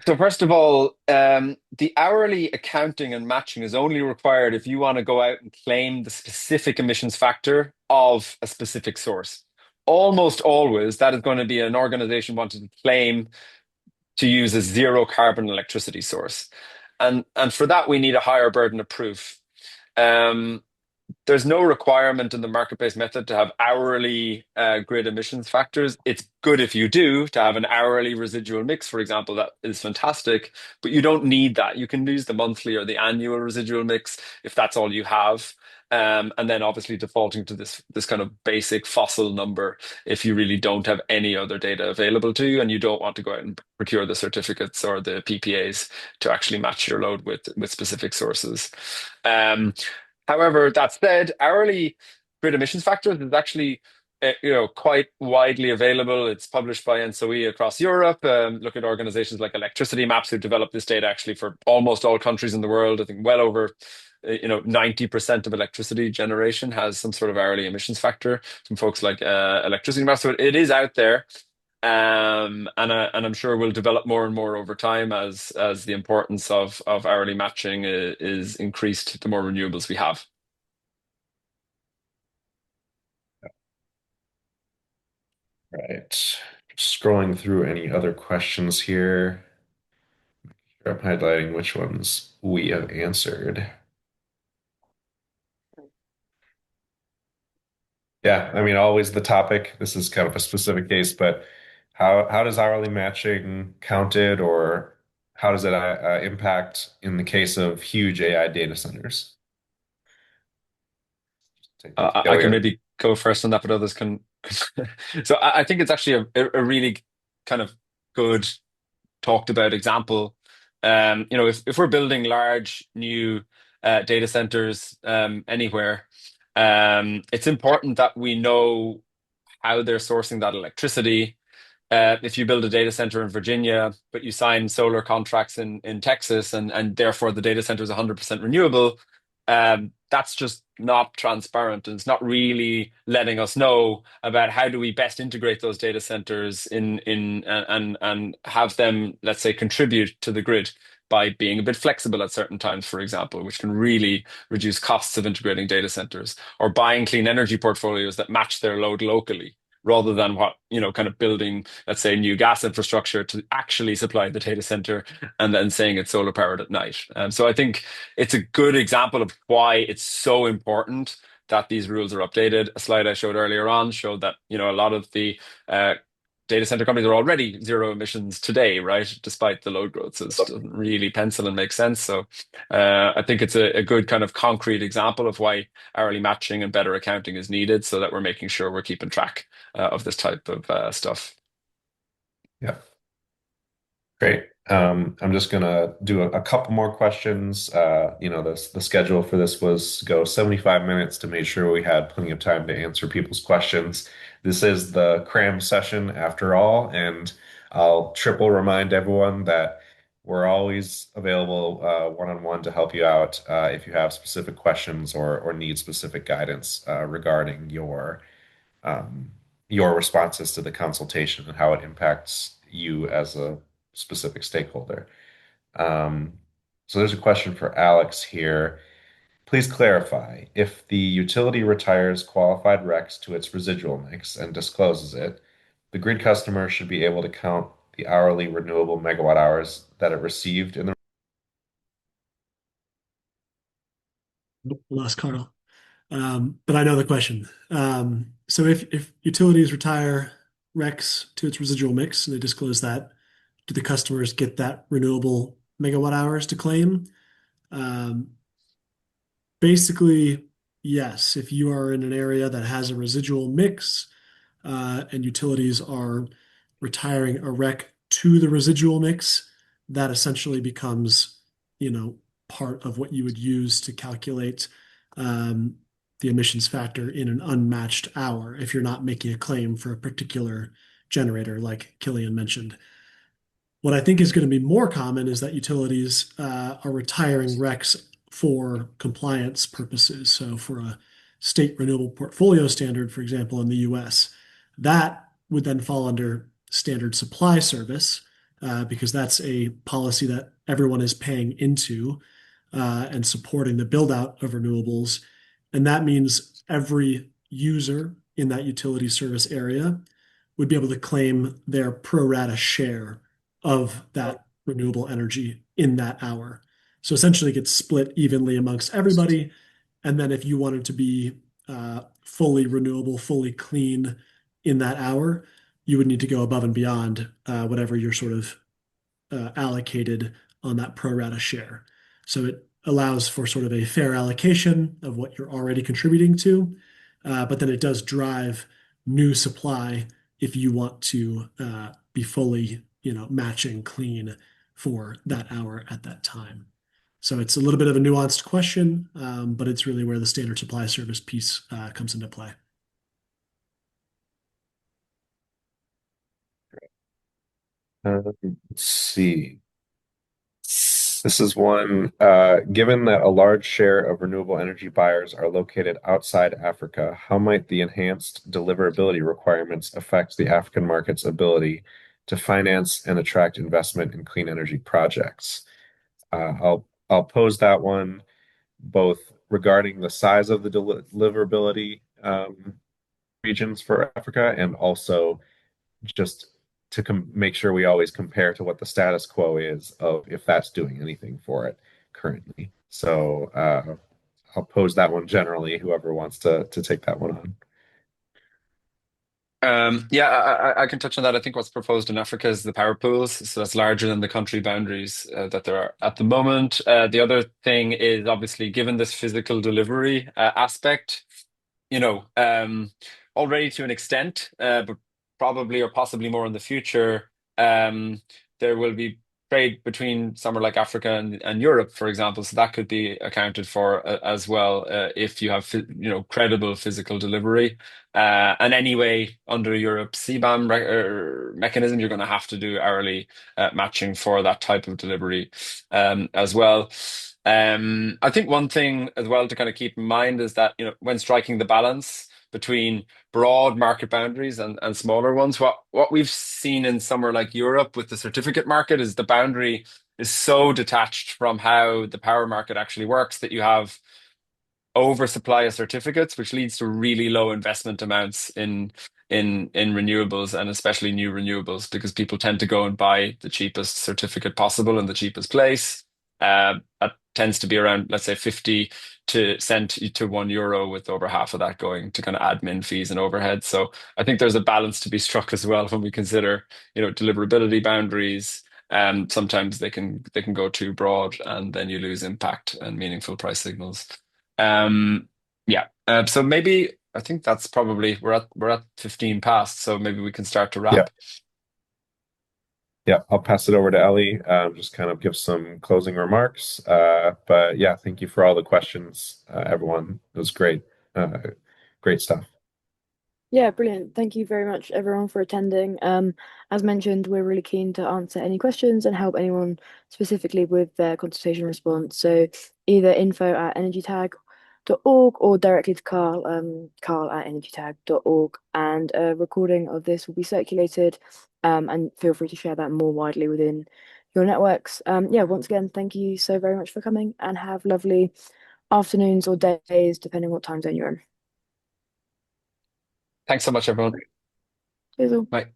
So first of all, the hourly accounting and matching is only required if you want to go out and claim the specific emissions factor of a specific source. Almost always, that is going to be an organization wanting to claim to use a zero carbon electricity source. And for that, we need a higher burden of proof. Um, there's no requirement in the market-based method to have hourly grid emissions factors. It's good if you do to have an hourly residual mix, for example. That is fantastic, but you don't need that. You can use the monthly or the annual residual mix if that's all you have. And then obviously defaulting to this kind of basic fossil number if you really don't have any other data available to you and you don't want to go out and procure the certificates or the PPAs to actually match your load with specific sources. Um, However, that said, hourly grid emissions factors is actually quite widely available. It's published by NSOE across Europe. Look at organizations like Electricity Maps who developed this data actually for almost all countries in the world. I think well over 90% of electricity generation has some sort of hourly emissions factor from folks like Electricity Maps. So it is out there. And I'm sure we'll develop more and more over time as the importance of hourly matching is increased the more renewables we have. Right. Scrolling through any other questions here. I'm highlighting which ones we have answered. Yeah, I mean, always the topic. This is kind of a specific case, but how does hourly matching counted, or how does it impact in the case of huge AI data centers? Take I away can your. maybe go first on that, but others can. So I think it's actually a really kind of good talked about example. If we're building large new data centers anywhere, it's important that we know how they're sourcing that electricity. If you build a data center in Virginia, but you sign solar contracts in Texas, and therefore the data center is 100% renewable, that's just not transparent, and it's not really letting us know about how do we best integrate those data centers in and have them, let's say, contribute to the grid by being a bit flexible at certain times, for example, which can really reduce costs of integrating data centers, or buying clean energy portfolios that match their load locally rather than kind of building, let's say, new gas infrastructure to actually supply the data center and then saying it's solar powered at night. So I think it's a good example of why it's so important that these rules are updated. A slide I showed earlier on showed that, a lot of the data center companies are already zero emissions today, right? Despite the load growth. So it doesn't really pencil and make sense. So I think it's a good kind of concrete example of why hourly matching and better accounting is needed so that we're making sure we're keeping track of this type of stuff. Yeah. Great. I'm just gonna do a couple more questions. The schedule for this was go 75 minutes to make sure we had plenty of time to answer people's questions. This is the Cram session after all, and I'll triple remind everyone that we're always available one-on-one to help you out if you have specific questions or need specific guidance regarding um, your responses to the consultation and how it impacts you as a specific stakeholder. Um, so there's a question for Alex here. Please clarify if the utility retires qualified RECs to its residual mix and discloses it, the grid customer should be able to count the hourly renewable megawatt hours that it received in the. Lost Carl. But I know the question. So if utilities retire RECs to its residual mix and they disclose that, do the customers get that renewable megawatt hours to claim? Um, Basically, yes. If you are in an area that has a residual mix and utilities are retiring a REC to the residual mix, that essentially becomes, part of what you would use to calculate um, the emissions factor in an unmatched hour if you're not making a claim for a particular generator, like Killian mentioned. What I think is going to be more common is that utilities are retiring RECs for compliance purposes. So for a state renewable portfolio standard, for example, in the US, that would then fall under standard supply service. because that's a policy that everyone is paying into and supporting the build out of renewables. And that means every user in that utility service area would be able to claim their pro rata share of that renewable energy in that hour. So essentially, it gets split evenly amongst everybody. And then if you wanted to be fully renewable, fully clean in that hour, you would need to go above and beyond whatever your sort of allocated on that pro rata share. So it allows for sort of a fair allocation of what you're already contributing to, but then it does drive new supply if you want to be fully, matching clean for that hour at that time. So it's a little bit of a nuanced question, but it's really where the standard supply service piece comes into play. Let's see. This is one, given that a large share of renewable energy buyers are located outside Africa, how might the enhanced deliverability requirements affect the African market's ability to finance and attract investment in clean energy projects? I'll pose that one both regarding the size of the deliverability regions for Africa and also just to make sure we always compare to what the status quo is of if that's doing anything for it currently. So I'll pose that one generally, whoever wants to take that one on. Yeah, I can touch on that. I think what's proposed in Africa is the power pools, so that's larger than the country boundaries that there are at the moment. The other thing is obviously given this physical delivery aspect, already to an extent, but probably or possibly more in the future, there will be trade between somewhere like Africa and Europe, for example. So that could be accounted for as well if you have, credible physical delivery. And anyway, under Europe's CBAM mechanism, you're going to have to do hourly matching for that type of delivery as well. I think one thing as well to kind of keep in mind is that, when striking the balance between broad market boundaries and smaller ones, what we've seen in somewhere like Europe with the certificate market is the boundary is so detached from how the power market actually works that you have oversupply of certificates, which leads to really low investment amounts in renewables and especially new renewables because people tend to go and buy the cheapest certificate possible in the cheapest place. That tends to be around, let's say, 50 cent to €1, with over half of that going to kind of admin fees and overhead. So I think there's a balance to be struck as well when we consider, deliverability boundaries. Sometimes they can go too broad, and then you lose impact and meaningful price signals. Yeah. So maybe I think that's probably we're at 15 past, so maybe we can start to Yeah. wrap. Yeah, I'll pass it over to Ellie, just kind of give some closing remarks. But yeah, thank you for all the questions, everyone. It was great. Great stuff. Yeah, brilliant. Thank you very much, everyone, for attending. As mentioned, we're really keen to answer any questions and help anyone specifically with their consultation response. So either info@energytag.org or directly to Carl, carl@energytag.org. And a recording of this will be circulated, and feel free to share that more widely within your networks. Yeah, once again, thank you so very much for coming and have lovely afternoons or days, depending what time zone you're in. Thanks so much, everyone. Cheers all. Bye.